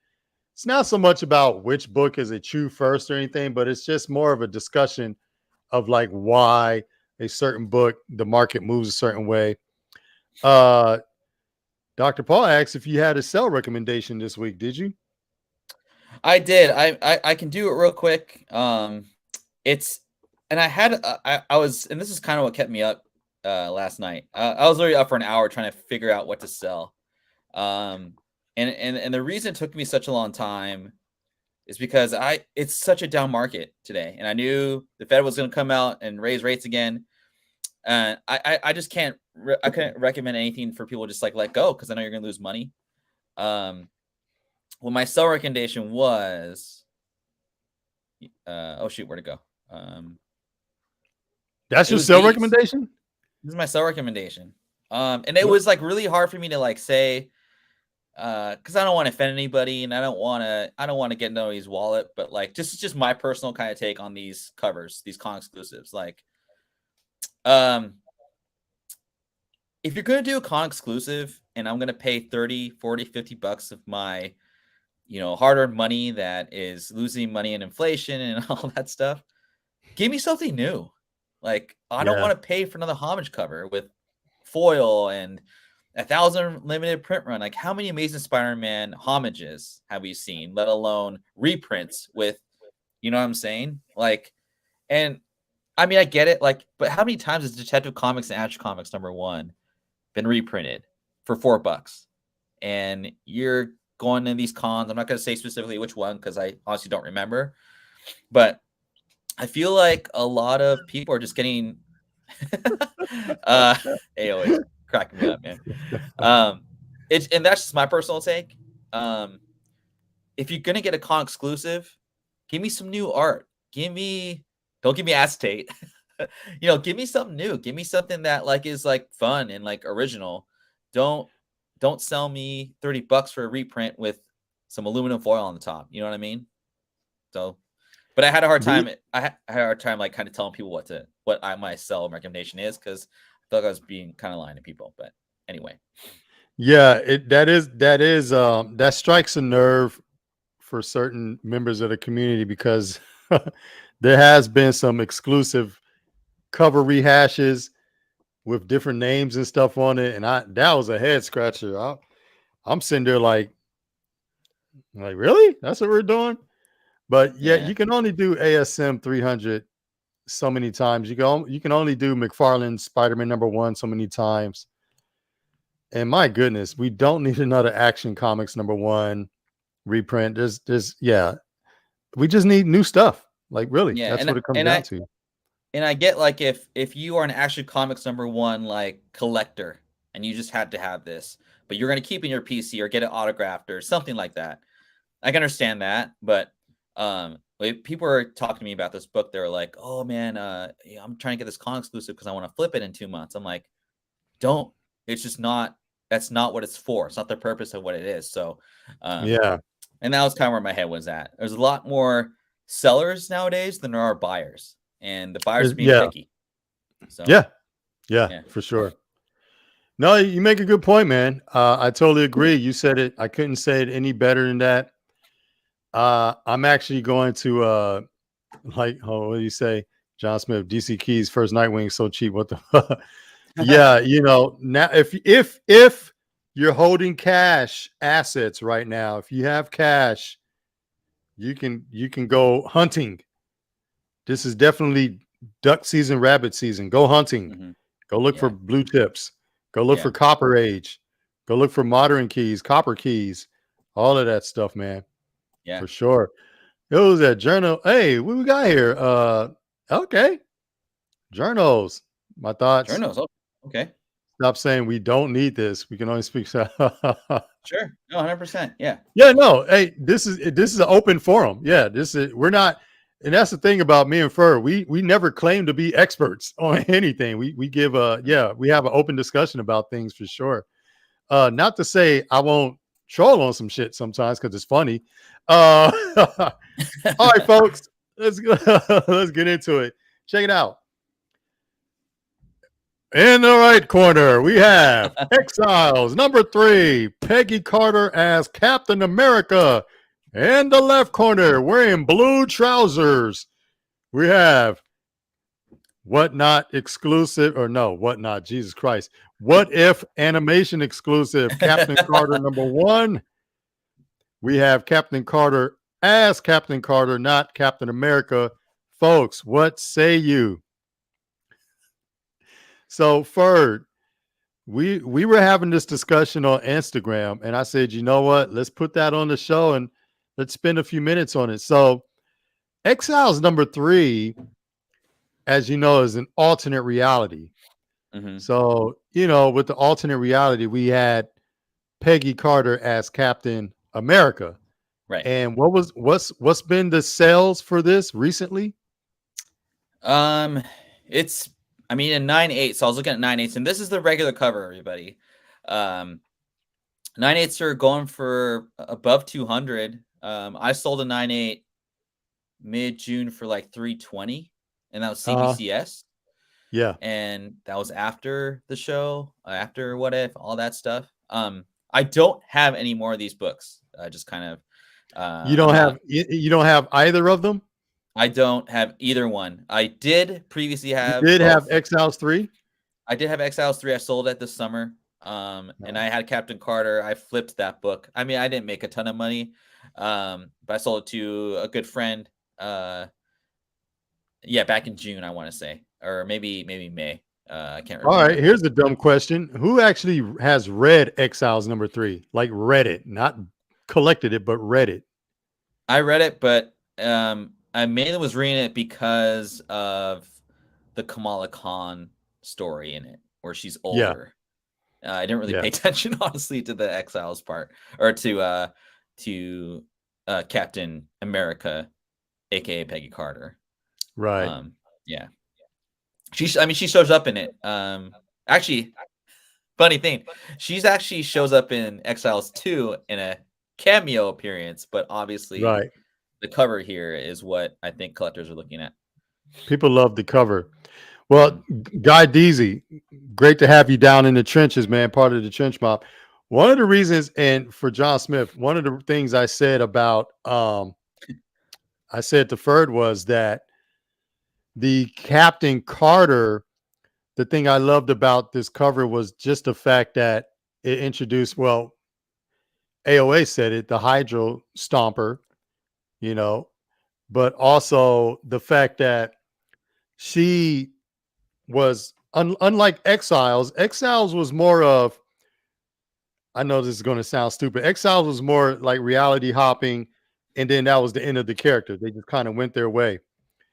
It's not so much about which book is a true first or anything, but it's just more of a discussion of like why a certain book, the market moves a certain way. Dr. Paul asked if you had a sell recommendation this week. Did you? I did. I can do it real quick. It's, and I had, I was, and this is kind of what kept me up last night. I was literally up for an hour trying to figure out what to sell. And the reason it took me such a long time is because it's such a down market today, and I knew the Fed was going to come out and raise rates again. I just can't I couldn't recommend anything for people to just like let go, because I know you're going to lose money. Well, my sell recommendation was, oh shoot, where'd it go? That's It your was sell these. recommendation? This is my sell recommendation. And it was like really hard for me to like say, because I don't want to offend anybody, and I don't want to get nobody's wallet, but like just my personal kind of take on these covers, these con exclusives. Like, if you're going to do a con exclusive and I'm going to pay 30, 40, 50 bucks of my, hard-earned money that is losing money in inflation and all that stuff, give me something new. Like, I don't want to pay for another homage cover with foil and 1,000 limited print run. Like, how many Amazing Spider-Man homages have we seen, let alone reprints with, you know what I'm saying? Like, and I mean, I get it. Like, but how many times has Detective Comics and Action Comics #1 been reprinted for $4? And you're going in these cons. I'm not going to say specifically which one, because I honestly don't remember. But I feel like a lot of people are just getting they always cracking me up, man. And that's just my personal take. If you're gonna get a con exclusive, give me some new art. Don't give me acetate. Give me something new. Give me something that like is like fun and like original. Don't sell me $30 for a reprint with some aluminum foil on the top. You know what I mean? So, but I had a hard time. I had a hard time like kind of telling people what my sell recommendation is, because I felt like I was being kind of lying to people. But anyway. Yeah, that strikes a nerve for certain members of the community, because there has been some exclusive cover rehashes with different names and stuff on it, and that was a head scratcher. I'm sitting there like really? That's what we're doing? But yeah, you can only do ASM 300 so many times. You can only do McFarlane's Spider-Man #1 so many times. And my goodness, we don't need another Action Comics #1 reprint. We just need new stuff. Like, really, that's what it comes down to. And I get, like, if you are an Action Comics #1 like collector and you just had to have this, but you're going to keep in your PC or get it autographed or something like that, I can understand that. But people are talking to me about this book. They're like, "Oh man, I'm trying to get this con exclusive because I want to flip it in 2 months." I'm like, don't. It's just not. That's not what it's for. It's not the purpose of what it is. So, Yeah. And that was kind of where my head was at. There's a lot more sellers nowadays than there are buyers, and the buyers are being picky. So yeah, for sure. No, you make a good point, man. I totally agree. You said it. I couldn't say it any better than that. I'm actually going to what do you say? John Smith, DC Keys, first Nightwing, so cheap. What the yeah, now if you're holding cash assets right now, if you have cash, you can go hunting. This is definitely duck season, rabbit season. Go hunting. Mm-hmm. Go look for blue tips. Go look for Copper Age. Go look for modern keys, copper keys, all of that stuff, man. Yeah, for sure. It was that journal. Hey, what we got here? Okay. Journals. My thoughts. journals. Oh, okay. Stop saying we don't need this. We can only speak. Sure. No, 100%. Yeah. Yeah, no. Hey, this is an open forum. Yeah, we're not, and that's the thing about me and Ferd. We never claim to be experts on anything. We give we have an open discussion about things for sure. Not to say I won't troll on some shit sometimes because it's funny. All right, folks, let's get into it. Check it out. In the right corner, we have Exiles #3, Peggy Carter as Captain America. In the left corner, wearing blue trousers, we have Whatnot exclusive, or no, Whatnot, Jesus Christ. What If animation exclusive, Captain Carter #1. We have Captain Carter as Captain Carter, not Captain America. Folks, what say you? So, Ferd, we were having this discussion on Instagram, and I said, you know what? Let's put that on the show and let's spend a few minutes on it. So, Exiles #3, as you know, is an alternate reality. Hmm. So, with the alternate reality, we had Peggy Carter as Captain America. Right. And what's been the sales for this recently? Um, it's I mean in 9/8. So I was looking at 9/8, and this is the regular cover, everybody. Um, 9/8s are going for above 200. I sold a 9/8 mid June for like 320, and that was Uh, CBCS, yeah. and that was after the show, after What If, all that stuff. I don't have any more of these books. Just kind of, You I'm don't not. have you don't have either of them? I don't have either one. I did previously You have did have both. Exiles 3? I did have Exiles 3. I sold it this summer. And I had Captain Carter. I flipped that book. I mean, I didn't make a ton of money, but I sold it to a good friend. Yeah, back in June, I want to say, or maybe May. I can't All right, remember. here's a dumb question. Who actually has read Exiles #3? Like read it, not collected it, but read it. I read it, but I mainly was reading it because of the Kamala Khan story in it, where she's Yeah, older. I didn't really yeah, pay attention, honestly, to the Exiles part, or to Captain America, aka Peggy Carter. right, Um, yeah, I mean, she shows up in it. Actually, funny thing, she's actually shows up in Exiles 2 in a cameo appearance, but obviously right. the cover here is what I think collectors are looking at. People love the cover. Mhm. Well, Guy Deasy, great to have you down in the trenches, man. Part of the trench mob. One of the reasons, and for John Smith, one of the things I said about, I said to Ferd was that the Captain Carter. The thing I loved about this cover was just the fact that it introduced, well, AOA said it, the Hydro Stomper, you know, but also the fact that she was unlike Exiles. Exiles was more of, I know this is going to sound stupid. Exiles was more like reality hopping, and then that was the end of the character. They just kind of went their way,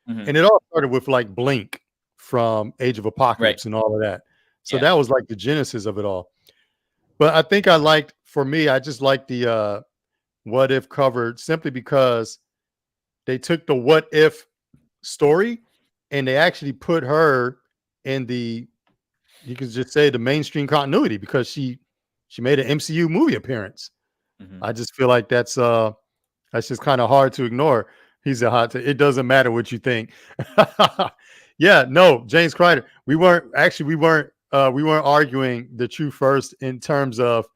Mhm. and it all started with like Blink from Age of Right. Apocalypse and all of that. So Yeah. that was like the genesis of it all. But I think I liked, for me, I just liked the what if cover simply because they took the what if story and they actually put her in the, you could just say, the mainstream continuity, because she made an MCU movie appearance. Mhm. I just feel like that's just kind of hard to ignore. He's a it doesn't matter what you think. Yeah, no, James Kreider. We weren't arguing the true first in terms of,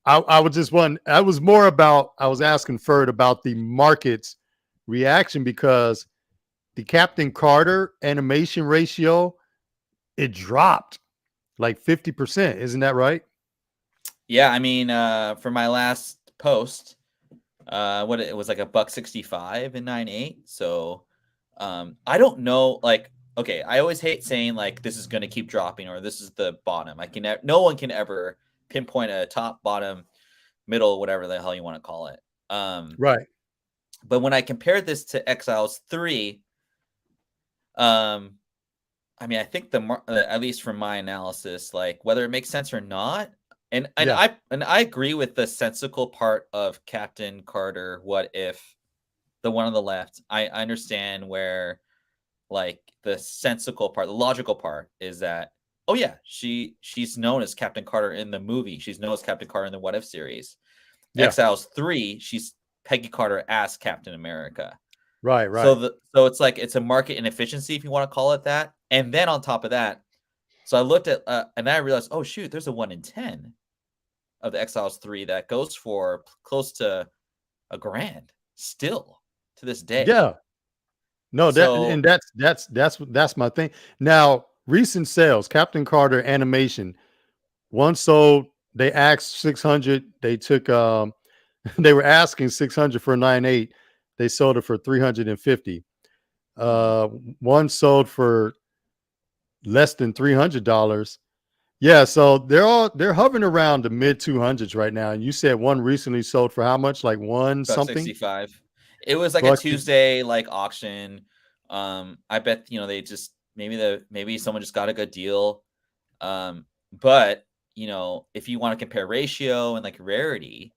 I was just one. I was more about, I was asking Ferd about the market's reaction, because the Captain Carter animation ratio, it dropped like 50%. Isn't that right? Yeah, I mean, for my last post, what it was like a buck 65 in 9/8. So, I don't know. Like, okay, I always hate saying like this is going to keep dropping or this is the bottom. No one can ever pinpoint a top, bottom, middle, whatever the hell you want to call it. Right. But when I compared this to Exiles 3, um, I mean, I think at least from my analysis, like whether it makes sense or not, Yeah. and I agree with the sensical part of Captain Carter. What if the one on the left? I understand where like the sensical part, the logical part is that, oh yeah, she's known as Captain Carter in the movie. She's known as Captain Carter in the What If series. Yeah. Exiles 3, she's Peggy Carter as Captain America. Right. So Right. it's like it's a market inefficiency if you want to call it that. And then on top of that, so I looked at and I realized, oh shoot, there's a 1 in 10 of the Exiles 3 that goes for close to a grand still to this day. Yeah. No, that, So and that's my thing. Now, recent sales, Captain Carter animation, one sold. They asked 600. They took they were asking 600 for 9/8. They sold it for 350. mhm, Uh, one sold for less than $300. Yeah, so they're hovering around the mid 200s right now. And you said one recently sold for how much? Like one Buck something 65. It was like a bucks. Tuesday like auction. I bet they just maybe someone just got a good deal. But if you want to compare ratio and like rarity,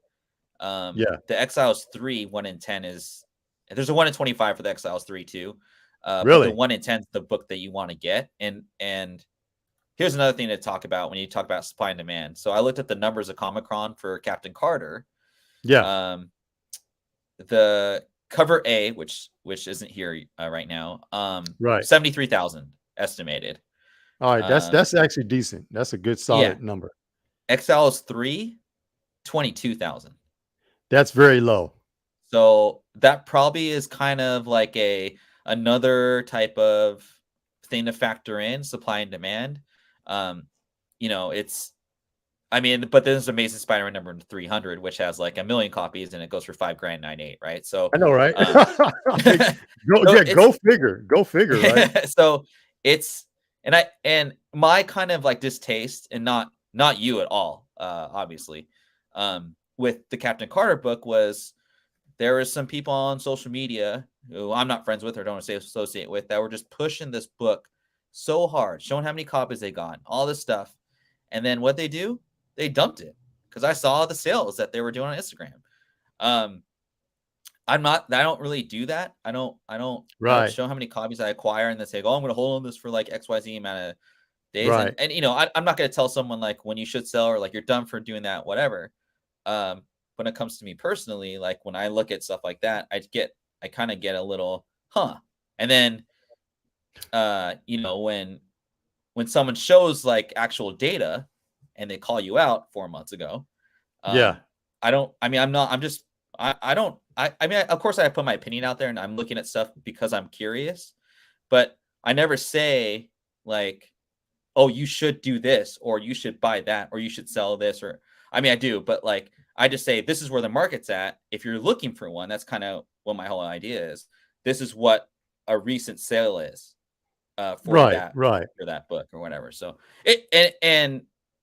Yeah, the Exiles 3 1 in 10 is there's a 1 in 25 for the Exiles 3 too. But the really. 1 in 10 is the book that you want to get. And here's another thing to talk about when you talk about supply and demand. So I looked at the numbers of Comic-Con for Captain Carter. Yeah, Um, the cover A, which isn't here right now, right. 73,000 estimated. All right, Um, that's actually decent. That's a good yeah, solid number. Exiles 3, 22,000. That's very low. So that probably is kind of like another type of thing to factor in, supply and demand. Um, it's but there's Amazing Spider-Man number 300, which has like 1 million copies and it goes for 5 grand 98, right? So I know, right? um Go, so yeah, it's go figure, right? so it's and my kind of like distaste, and not you at all, obviously, with the Captain Carter book was there was some people on social media who I'm not friends with or don't associate with that were just pushing this book so hard, showing how many copies they got, all this stuff. And then what they do, they dumped it because I saw the sales that they were doing on Instagram. Um, I don't really do that. I don't Right, show how many copies I acquire and then say, oh, I'm going to hold on this for like XYZ amount of days. And, right, and I'm not going to tell someone like when you should sell or like you're done for doing that, whatever. Um, when it comes to me personally, like when I look at stuff like that, I kind of get a little, huh. And then, when someone shows like actual data and they call you out 4 months ago, yeah, um, I don't, I mean, I'm not, I'm just, I don't, of course I put my opinion out there and I'm looking at stuff because I'm curious, but I never say like, oh, you should do this, or you should buy that, or you should sell this, or I do, but like I just say this is where the market's at. If you're looking for one, that's kind of what my whole idea is. This is what a recent sale is for right, that right. book or whatever. So and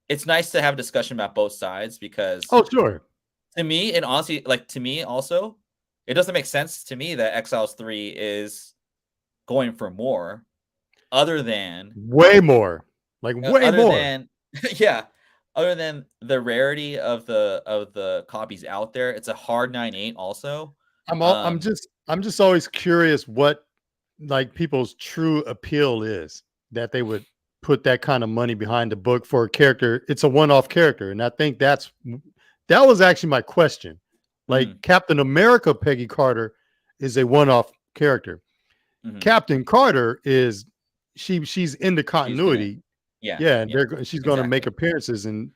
it's nice to have a discussion about both sides because Oh, sure. to me, and honestly, like to me also, it doesn't make sense to me that Exiles 3 is going for more other than Way more. Like way other more. than yeah, other than the rarity of the copies out there. It's a hard 9.8 also. Um I'm just always curious what like people's true appeal is that they would put that kind of money behind the book for a character. It's a one-off character, and I think that was actually my question. Like mhm, Captain America, Peggy Carter is a one-off character. mhm. Captain Carter is she's in the She's gonna continuity. yeah, Yeah, and yeah, she's going to make exactly. appearances, and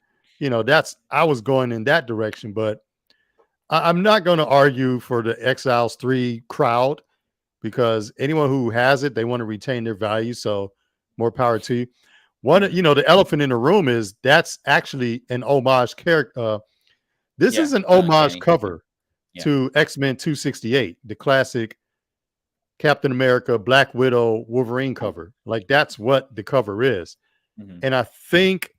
that's I was going in that direction, but I'm not going to argue for the Exiles 3 crowd because anyone who has it, they want to retain their value. So more power to you. Mhm. The elephant in the room is that's actually an homage character. This Yeah, is an homage Danny. cover Yeah. to X-Men 268, the classic Captain America, Black Widow, Wolverine cover. Like that's what the cover is. Mhm. And I think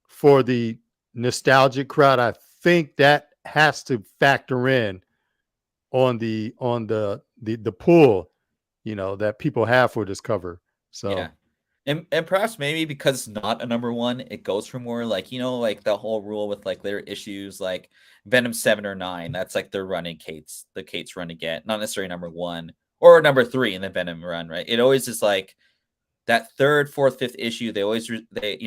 for the nostalgic crowd, I think that has to factor in on the pull, that people have for this cover. Yeah. So And perhaps maybe because it's not a number one, it goes for more like, like the whole rule with like their issues like Venom 7 or 9. That's like their running Kate's run to get, not necessarily number one or number 3 in the Venom run, right? It always is like that third, fourth, fifth issue, they always they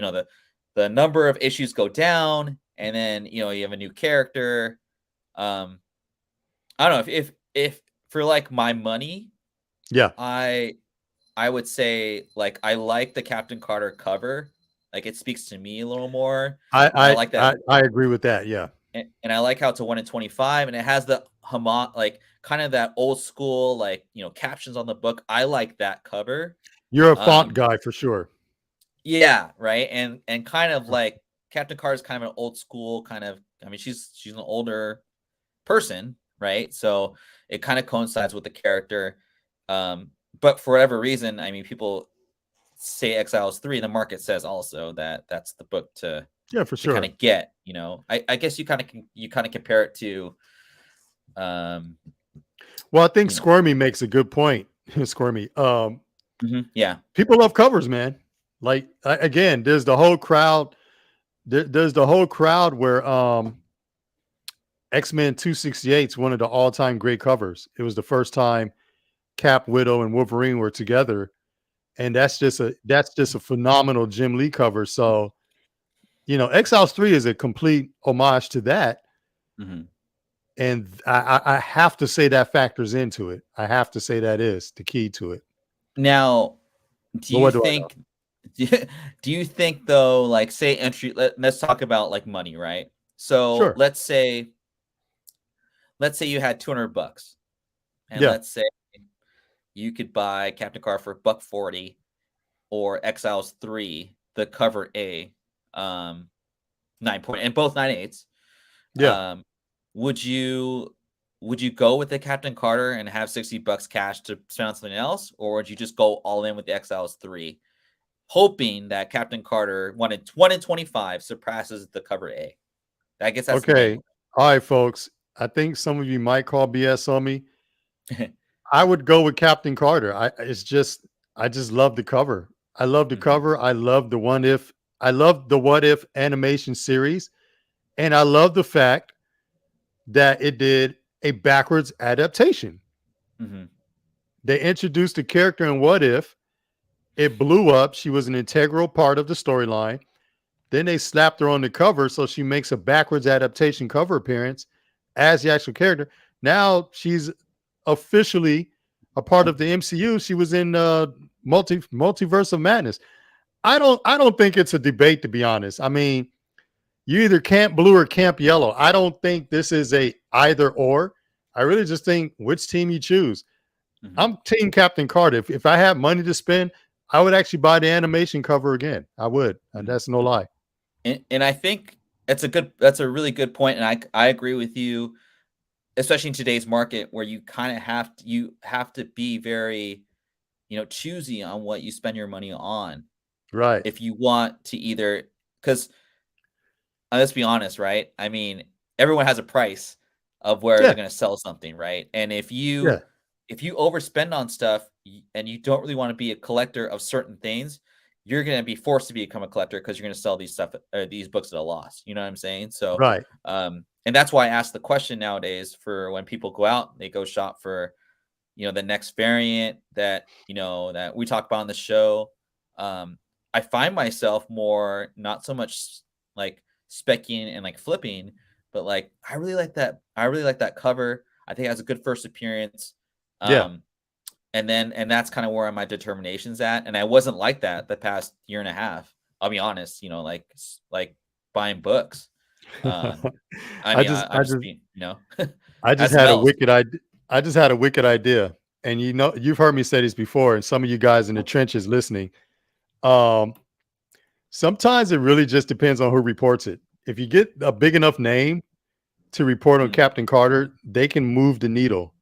the number of issues go down, and then you have a new character. Um, I don't know if for like my money, yeah, I I would say like I like the Captain Carter cover, like it speaks to me a little more, and I I like that, I I agree with that. Yeah, and I like how it's a 1 in 25, and it has the like kind of that old school like captions on the book. I like that cover. you're a font Um, guy for sure. Yeah, right, and kind of like Captain Carter is kind of an old school kind of. She's an older person, right? So it kind of coincides with the character. But for whatever reason, people say Exiles 3, the market says also that that's the book to Yeah, for kind sure. of get, I guess you kind of compare it to um Well, I think you know Squirmy makes a good point. Squirmy. yeah. People love covers, man. Like again, there's the whole crowd. There's the whole crowd where X-Men 268 is one of the all-time great covers. It was the first time Cap, Widow, and Wolverine were together, and that's just a phenomenal Jim Lee cover. So Exiles 3 is a complete homage to that, Hmm. and I have to say that factors into it. I have to say that is the key to it. Now, do But you what do I know? think do you think though, like say let's talk about like money, right? So Sure. let's say you had $200 and Yeah. let's say you could buy Captain Carter for $140 or Exiles 3, the cover A, 9 point, and both 9/8. Yeah. Um, would you go with the Captain Carter and have $60 cash to spend on something else, or would you just go all in with the Exiles 3, hoping that Captain Carter 1 in 25 surpasses the cover A? I guess that's the main Okay. All right, folks. I think some of you might call BS on me. one. I would go with Captain Carter. I just love the cover. I love the Mhm, cover. I love the What If. I love the What If animation series, and I love the fact that it did a backwards adaptation. mhm, They introduced the character in What If. It blew up. She was an integral part of the storyline. Then they slapped her on the cover, so she makes a backwards adaptation cover appearance as the actual character. Now she's officially a part of the MCU. She was in Multiverse of Madness. I don't think it's a debate, to be honest. I mean, you either camp blue or camp yellow. I don't think this is a either or. I really just think which team you choose. mhm, I'm team Captain Carter. If I had money to spend, I would actually buy the animation cover again. I would. And mhm. that's no lie. And I think that's a really good point, and I agree with you, especially in today's market where you have to be very, choosy on what you spend your money on Right. if you want to either, because let's be honest, right? I mean, everyone has a price of where they're Yeah. going to sell something, right? And Yeah. if you overspend on stuff and you don't really want to be a collector of certain things, you're going to be forced to become a collector because you're going to sell these books at a loss. You know what I'm saying? So, Right. and that's why I ask the question nowadays for when people go out, they go shop for, the next variant that, that we talk about on the show. I find myself more not so much like specking and like flipping, but like I really like that cover. I think it has a good first appearance. Yeah. Um, and that's kind of where my determination's at. And I wasn't like that the past year and a half. I'll be honest, like buying books. Um, I I mean, just I'm I just just being, I just as had a Mel's. wicked idea. I just had a wicked idea. And you've heard me say this before, and some of you guys in the trenches listening. Um, Sometimes it really just depends on who reports it. If you get a big enough name to report on Mhm, Captain Carter, they can move the needle.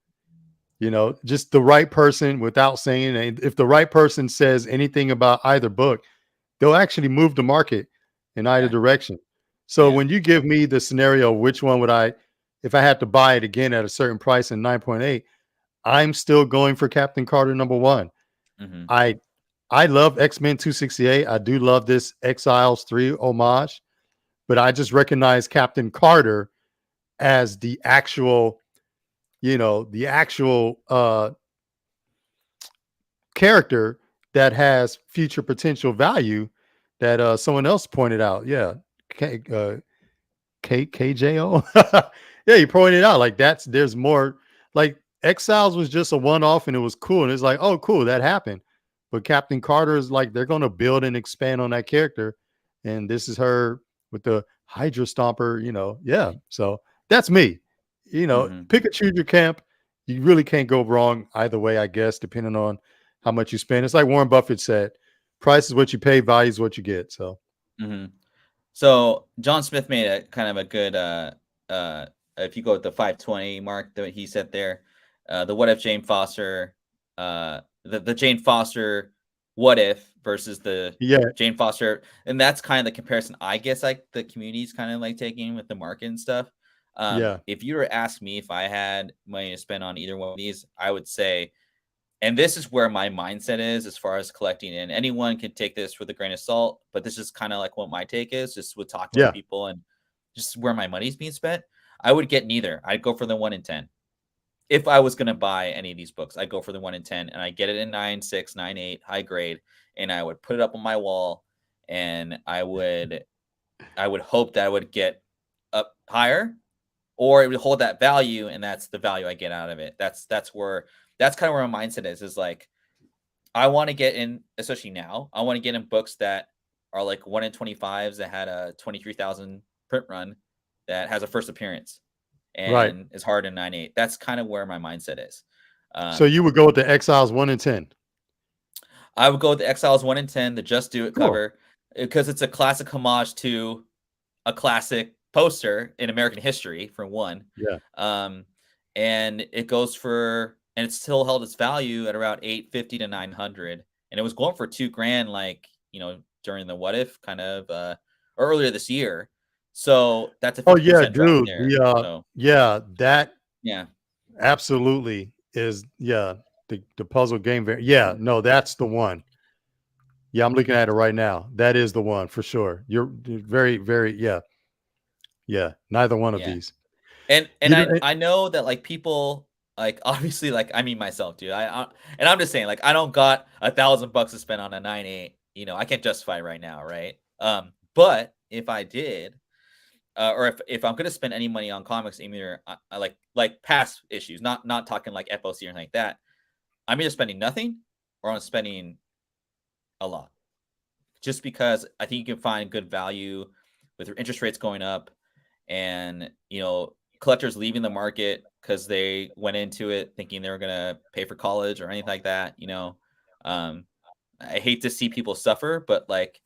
Just the right person without saying anything. If the right person says anything about either book, they'll actually move the market in either yeah, direction. So yeah. when you give me the scenario, which one would if I had to buy it again at a certain price in 9.8, I'm still going for Captain Carter #1. Mhm, I I love X-Men 268. I do love this Exiles 3 homage, but I just recognize Captain Carter as the actual character that has future potential value that someone else pointed out. Yeah. KJO. Yeah, he pointed out like there's more. Like Exiles was just a one-off and it was cool. And it's like, oh, cool, that happened. But Captain Carter is like they're gonna build and expand on that character. And this is her with the Hydra Stomper. Yeah. So that's me. mhm, Pick and choose your camp. You really can't go wrong either way, I guess, depending on how much you spend. It's like Warren Buffett said, price is what you pay, value is what you get. So mhm. So John Smith made a kind of a good if you go with the 520 mark that he said there, the what if Jane Foster, the Jane Foster What If versus the Yeah, Jane Foster, and that's kind of the comparison I guess like the community's kind of like taking with the market and stuff. yeah, If you were to ask me if I had money to spend on either one of these, I would say, and this is where my mindset is as far as collecting, and anyone can take this with a grain of salt, but this is kind of like what my take is, just with talking with yeah. people and just where my money's being spent. I would get neither. I'd go for the 1 in 10. If I was gonna buy any of these books, I'd go for the 1 in 10, and I get it in 9.6, 9.8, high grade, and I would put it up on my wall, and I would hope that I would get up higher, or it would hold that value, and that's the value I get out of it. That's kind of where my mindset is like I want to get in, especially now. I want to get in books that are like 1 in 25s that had a 23,000 print run that has a first appearance Right. and is hard in 9.8. That's kind of where my mindset is. So you would go with the Exiles 1 in 10. I would go with the Exiles 1 in 10, the Just Do It Cool. cover, because it's a classic homage to a classic poster in American history, for one. Yeah. And it goes for, and it's still held its value at around 850 to 900. And it was going for $2,000, like, during the What If kind of, earlier this year. So that's a Oh yeah, 50% drop dude. there. The So yeah, that yeah. absolutely is the puzzle game. Yeah, no, that's the one. Yeah, I'm looking at it right now. That is the one for sure. You're very, very, yeah, yeah. Neither one of Yeah. these. And You know, I know that like people like obviously like I mean myself, dude. And I'm just saying like I don't got $1,000 to spend on a 9.8. I can't justify right now, right? But if I did, or if I'm gonna spend any money on comics, either I like past issues, not talking like FOC or anything like that. I'm either spending nothing or I'm spending a lot, just because I think you can find good value with interest rates going up, and collectors leaving the market because they went into it thinking they were gonna pay for college or anything like that. Um, I hate to see people suffer, but like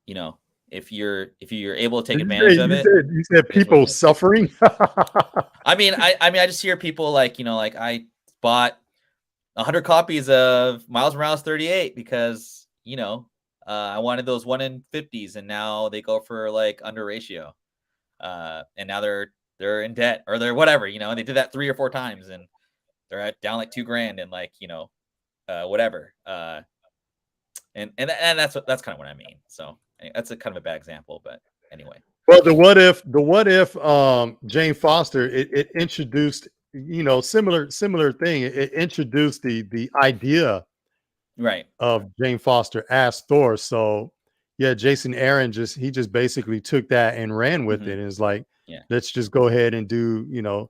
you know, if you're able to take did you say advantage of you it, said you said it is what people it is. suffering? I just hear people like I bought 100 copies of Miles Morales 38 because I wanted those 1 in 50s, and now they go for like under ratio. And now they're in debt, or they're whatever, and they did that 3 or 4 times, and they're down like $2,000, and like whatever. And that's kind of what I mean. So that's a kind of a bad example, but anyway. Well, the what if Jane Foster, it introduced, similar thing. It introduced the idea Right. of Jane Foster as Thor. So yeah, Jason Aaron just basically took that and ran with Hmm. it, and is like, Yeah. let's just go ahead and do,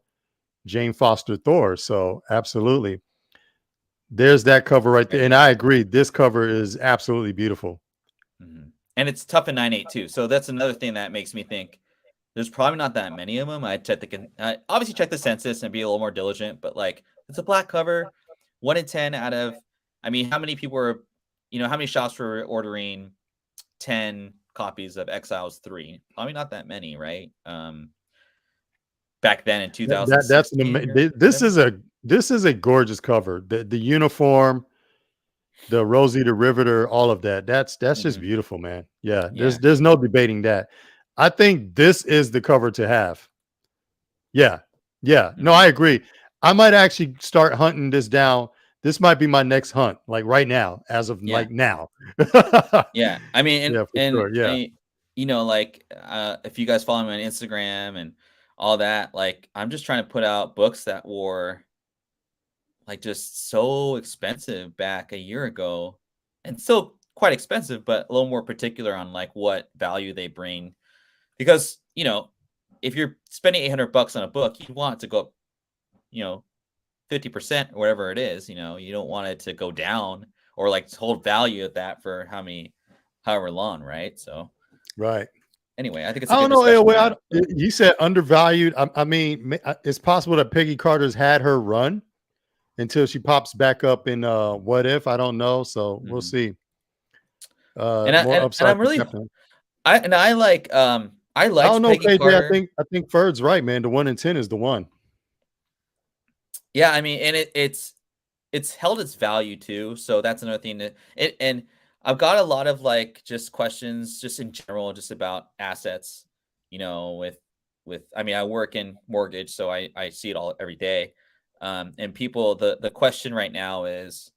Jane Foster Thor. So absolutely. There's that cover right there. And And I agree. This cover is absolutely beautiful. mhm. And it's tough in 9.8 too. So that's another thing that makes me think there's probably not that many of them. I'd check obviously check the census and be a little more diligent, but like it's a black cover, 1 in 10 out of, I mean, how many people were, how many shops were ordering 10 copies of Exiles 3? Probably not that many, right? Back then in That's 2016 or this is 17. a gorgeous cover. The uniform, the Rosie the Riveter, all of that. That's just Hmm. beautiful, man. Yeah, Yeah. there's no debating that. I think this is the cover to have. Yeah. Yeah. No, Hmm. I agree. I might actually start hunting this down. This might be my next hunt, like right now, as of Yeah. like now. Yeah. I mean, Yeah, for and sure. Yeah. like if you guys follow me on Instagram and all that, like I'm just trying to put out books that were like just so expensive back a year ago, and still quite expensive, but a little more particular on like what value they bring. Because, if you're spending $800 on a book, you want it to go up, you know, 50% or whatever it is, you don't want it to go down or like hold value at that for however long, right? So Right. anyway, I think it's a I good don't know. discussion to Well, have. But you said undervalued. I mean, it's possible that Peggy Carter's had her run until she pops back up in What If. I don't know. So we'll mhm. see. and I More and upside I'm for really Captain. I I don't liked know, Peggy KJ. Carter. I think Ferd's right, man. The 1 in 10 is the one. Yeah, I mean, and it's it's held its value too. So that's another thing that it and I've got a lot of like just questions just in general, just about assets, with I mean, I work in mortgage, so I see it all every day. And people the question right now is,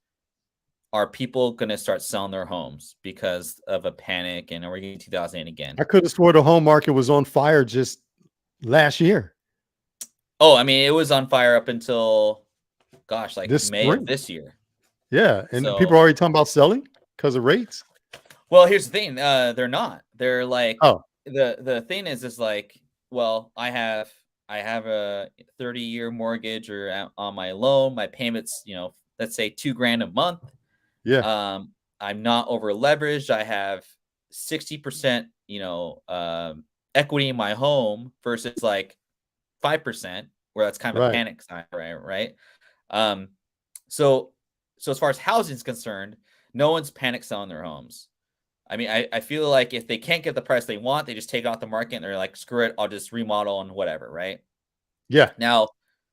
are people going to start selling their homes because of a panic, and are we getting 2008 again? I could have swore the home market was on fire just last year, Oh, I mean, it was on fire up until, gosh, like this May of spring. this year. Yeah, and people are So, already talking about selling because of rates. well, here's the thing. They're not. They're like, Oh, the thing is like, well, I have a 30-year mortgage on my loan. My payments, let's say 2 grand a month. yeah, I'm not over leveraged. I have 60%, equity in my home versus like 5%, where that's kind of a right. panic sign, right? Right. Um, so so as far as housing is concerned, no one's panic selling their homes. I mean, I feel like if they can't get the price they want, they just take it off the market and they're like, screw it, I'll just remodel and whatever, right? Yeah, Now,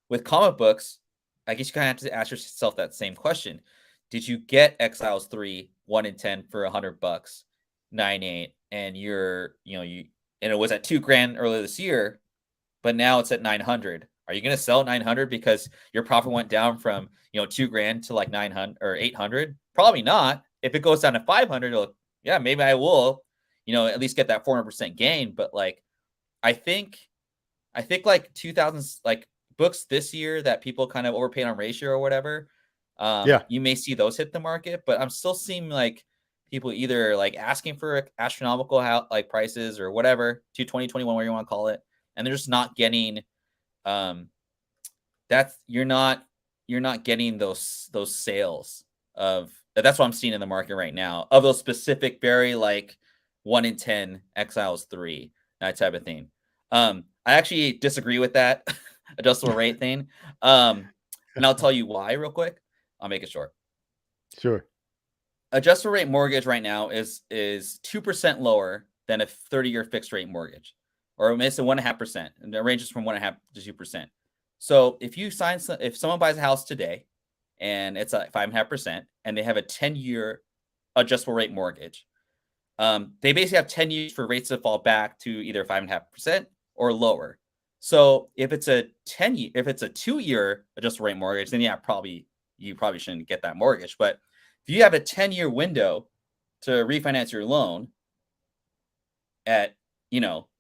with comic books, I guess you kind of have to ask yourself that same question. Did you get Exiles 3 1 in 10 for $100, 9.8, and and it was at 2 grand earlier this year, but now it's at 900. Are you going to sell 900 because your profit went down from, 2 grand to like 900 or 800? Probably not. If it goes down to 500, yeah, maybe I will, at least get that 400% gain. But like, I think like 2000s, like books this year that people kind of overpaid on ratio or whatever, yeah, you may see those hit the market, but I'm still seeing like people either like asking for astronomical like prices or whatever to 2021, where you want to call it, and they're just not getting, um that's you're not getting those sales of that's what I'm seeing in the market right now, of those specific very like 1 in 10 Exiles 3, that type of thing. I actually disagree with that adjustable rate thing. And I'll tell you why real quick. I'll make it short. sure. Adjustable rate mortgage right now is 2% lower than a 30-year fixed rate mortgage, or it's a 1.5%, and it ranges from 1.5 to 2%. So if someone buys a house today and it's at 5.5%, and they have a 10-year adjustable rate mortgage, they basically have 10 years for rates to fall back to either 5.5% or lower. So if it's a 2-year adjustable rate mortgage, then yeah, you probably shouldn't get that mortgage. But if you have a 10-year window to refinance your loan at, either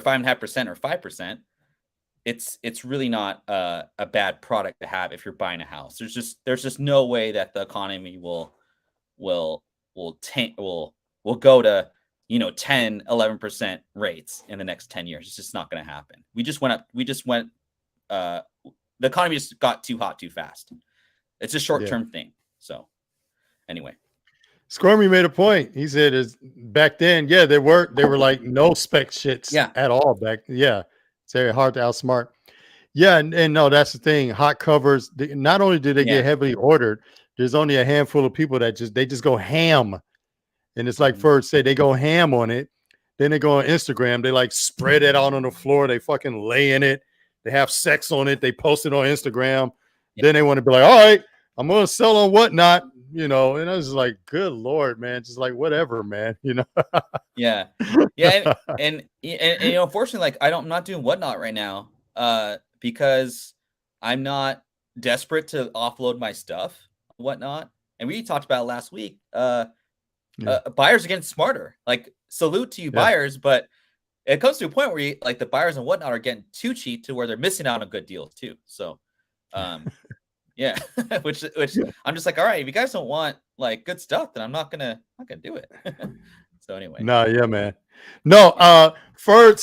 5.5% or 5%, it's really not a bad product to have if you're buying a house. There's just no way that the economy will will go to 10-11% rates in the next 10 years. It's just not going to happen. The economy just got too hot too fast. It's a Yeah. short-term thing. So anyway, Squirmy made a point. He said is back then, yeah, they were like no spec shits yeah, at all back. Yeah. It's very hard to outsmart. Yeah, and no, that's the thing. Hot covers, not only do they yeah, get heavily ordered, there's only a handful of people that they just go ham. And it's like mhm, Ferd said, they go ham on it. Then they go on Instagram, they like spread it out on the floor, they fucking lay in it, they have sex on it, they post it on Instagram. yeah, Then they want to be like, all right, I'm gonna sell on whatnot, and I was like, good lord, man, just like whatever, man. yeah, yeah, and unfortunately, like I'm not doing Whatnot right now, because I'm not desperate to offload my stuff, Whatnot. And we talked about it last week. Yeah, Buyers are getting smarter. Like, salute to you, yeah. buyers, but it comes to a point where the buyers and Whatnot are getting too cheap to where they're missing out on good deals too. So, um, yeah, which I'm just like, all right, if you guys don't want like good stuff, then I'm not gonna do it. So anyway, No, yeah, man. No, yeah, Ferd,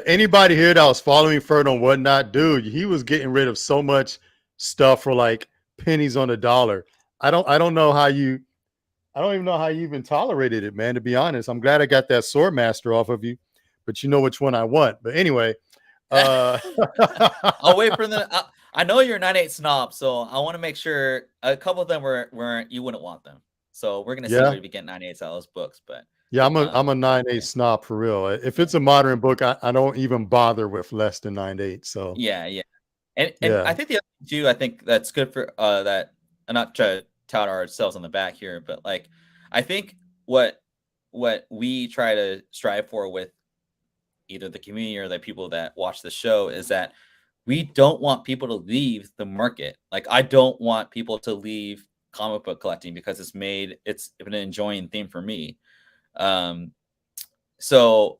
anybody here that was following Ferd on whatnot, dude, he was getting rid of so much stuff for like pennies on the dollar. I don't know how you I don't even know how you even tolerated it, man, to be honest. I'm glad I got that Swordmaster off of you, but you know which one I want. But anyway, uh I'll wait for the. I know you're a 9.8 snob, so I want to make sure a couple of them weren't you wouldn't want them. So we're gonna see yeah. what we get 9.8s out of those books, but Yeah, I'm a yeah, 9.8 snob for real. If it's a modern book, I don't even bother with less than 9.8. So yeah, yeah. And I think the other thing too, I think that's good for that. I'm not trying to tout ourselves on the back here, but like I think what we try to strive for with either the community or the people that watch the show is that we don't want people to leave the market. Like I don't want people to leave comic book collecting because it's an enjoying theme for me. Um, so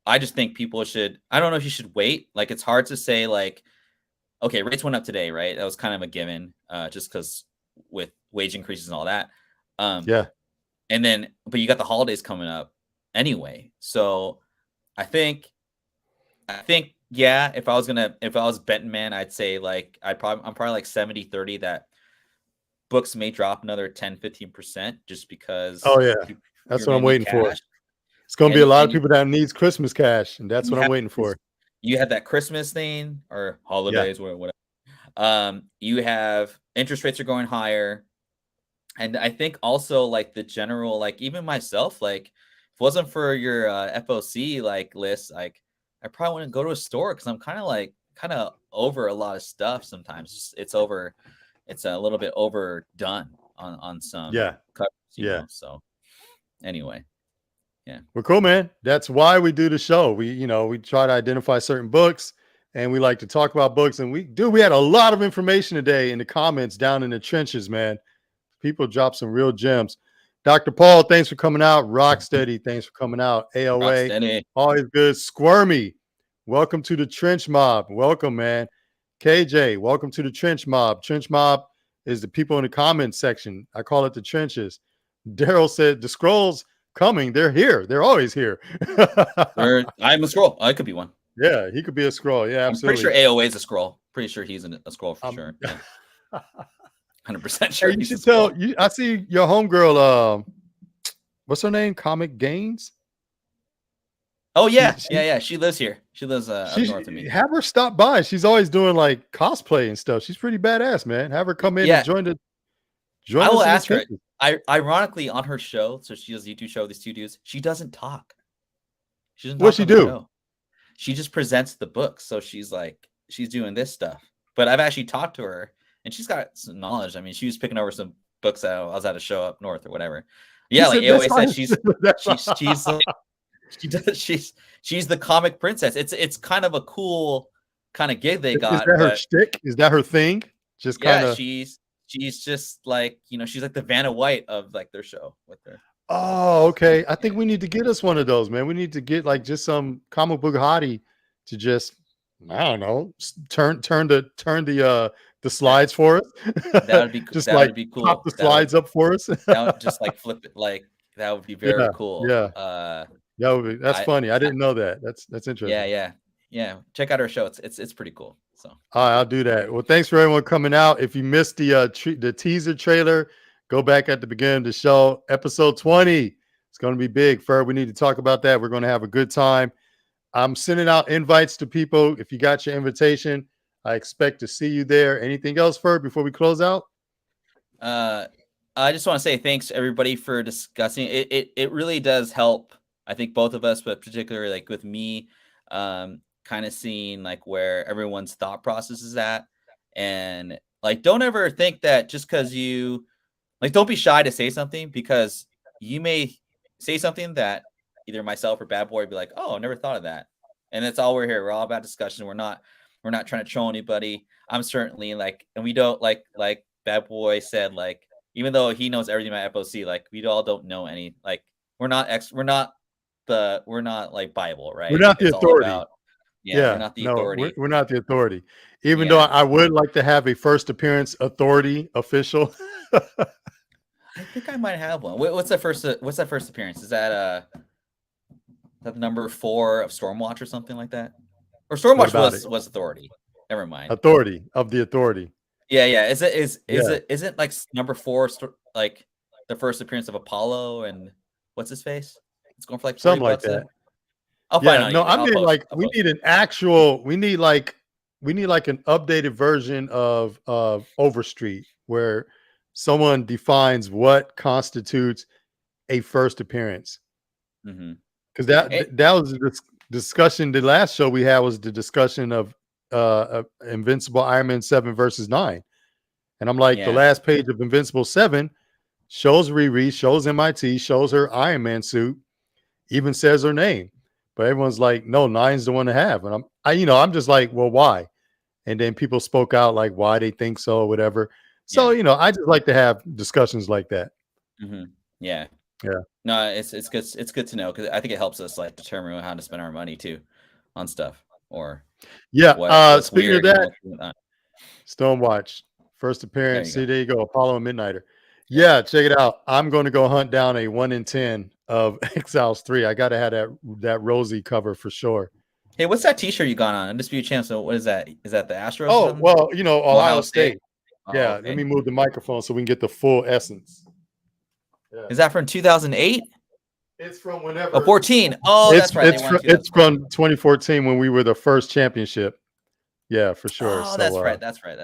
I just think people should. I don't know if you should wait. Like it's hard to say like, okay, rates went up today, right? That was kind of a given, just because with wage increases and all that. Um, Yeah. and then, but you got the holidays coming up anyway. So I think yeah, if I was betting man, I'd say like I'm probably like 70-30 that books may drop another 10-15% just because Oh yeah. That's you're what gonna I'm need waiting for. cash. It's gonna be And a lot of you people that needs Christmas cash, and that's you what I'm have waiting for. you have that Christmas thing or Yeah. holidays or whatever. You have interest rates are going higher. And I think also like the general, like even myself, like if it wasn't for your FOC like list, like I probably wouldn't go to a store because I'm kind of over a lot of stuff sometimes. It's a little bit overdone on some Yeah. covers, Yeah. So anyway, yeah. Well, cool, man. That's why we do the show. We try to identify certain books and we like to talk about books. And we had a lot of information today in the comments down in the trenches, man. People drop some real gems. Dr. Paul, thanks for coming out. Rocksteady, thanks for coming out. AOA, Rocksteady. always good. Squirmy, welcome to the Trench Mob. Welcome, man. KJ, welcome to the Trench Mob. Trench Mob is the people in the comments section. I call it the trenches. Daryl said the scrolls coming. They're here. They're always here. I'm a scroll. I could be one. Yeah, he could be a scroll. Yeah, I'm pretty absolutely. sure AOA is a scroll. Pretty sure he's a scroll for sure. Yeah. 100% sure Hey, you he's a should scroll. tell you. I see your homegirl. What's her name? Comic Gaines. Oh yeah, yeah. She lives here. She lives up north of me. Have her stop by. She's always doing like cosplay and stuff. She's pretty badass, man. Have her come in and join I will us in the ask her. trenches. Ironically, on her show, so she does a YouTube show with these two dudes. She doesn't talk. She doesn't What's talk she on the do? show. She just presents the books. So she's doing this stuff. But I've actually talked to her, and she's got some knowledge. I mean, she was picking over some books that I was at a show up north or whatever. Yeah, like AOA said, she's the comic princess. It's kind of a cool kind of gig they got. Is that her shtick? Is that her thing? Just kind of. She's just like she's like the Vanna White of like their show with her. Oh, okay. I think we need to get us one of those, man. We need to get like just some comic book hottie to just, I don't know, turn the slides for us. That would be just that like would be cool. pop the slides up for us. That would just like flip it, like that would be very cool. Yeah. That's funny. I didn't know that. That's interesting. Yeah. Check out our show. It's pretty cool. So all right, I'll do that. Well, thanks for everyone coming out. If you missed the teaser trailer, go back at the beginning of the show. Episode 20. It's going to be big. Ferd, we need to talk about that. We're going to have a good time. I'm sending out invites to people. If you got your invitation, I expect to see you there. Anything else, Ferd, before we close out? I just want to say thanks everybody for discussing it. It really does help. I think both of us, but particularly like with me, kind of seeing like where everyone's thought process is at, and like don't ever think that just because you like don't be shy to say something, because you may say something that either myself or Bad Boy would be like, oh, I never thought of that. And that's all we're here. We're all about discussion. We're not trying to troll anybody. I'm certainly like, and we don't like Bad Boy said, like, even though he knows everything about FOC, like we all don't know any, like we're not like Bible, right? We're not the authority. We're not the authority. We're not the authority. Even though I would like to have a first appearance authority official. I think I might have one. What's that first appearance? Is that number 4 of Stormwatch or something like that? Or Stormwatch was authority. Never mind. Authority of the authority. Yeah. Isn't like number 4 like the first appearance of Apollo and what's his face? It's going for like something like that. I'll find out. No, I mean like we need an updated version of Overstreet where someone defines what constitutes a first appearance. Because that was the discussion. The last show we had was the discussion of Invincible Iron Man 7 versus 9. And I'm like, the Yeah. last page of Invincible 7 shows Riri, shows MIT, shows her Iron Man suit, even says her name. But everyone's like, no, 9's the one to have. And I'm just like, well, why? And then people spoke out like why they think so or whatever. So, Yeah. I just like to have discussions like that. Yeah. Yeah. No, it's good. It's good to know because I think it helps us like determine how to spend our money too on stuff or Yeah. what's Speaking of weird. that, Stonewatch, first There appearance. you See, go. there you go. Apollo and Midnighter. Yeah. Yeah, check it out. I'm going to go hunt down a 1 in 10 of Exiles 3. I got to have that Rosie cover for sure. Hey, what's that T-shirt you got on? Undisputed Champ. So what is that? Is that the Astros or Oh, something? well, Ohio State. Oh, Yeah, okay. let me move the microphone so we can get the full essence. Yeah. Is that from 2008? It's from whenever. Oh, 14. Oh, that's right. It's from 2014 when we were the first championship. Yeah, for sure. Oh, so, that's right. That's right.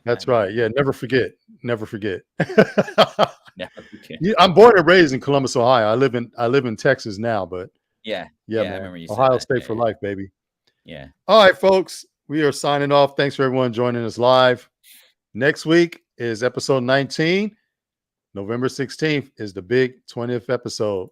That's right. Yeah, never forget. Never forget. Never forget. I'm born and raised in Columbus, Ohio. I live in Texas now, but yeah, man. I remember you Ohio said State for life, baby. Yeah. All right, folks. We are signing off. Thanks for everyone joining us live. Next week is episode 19. November 16th is the big 20th episode.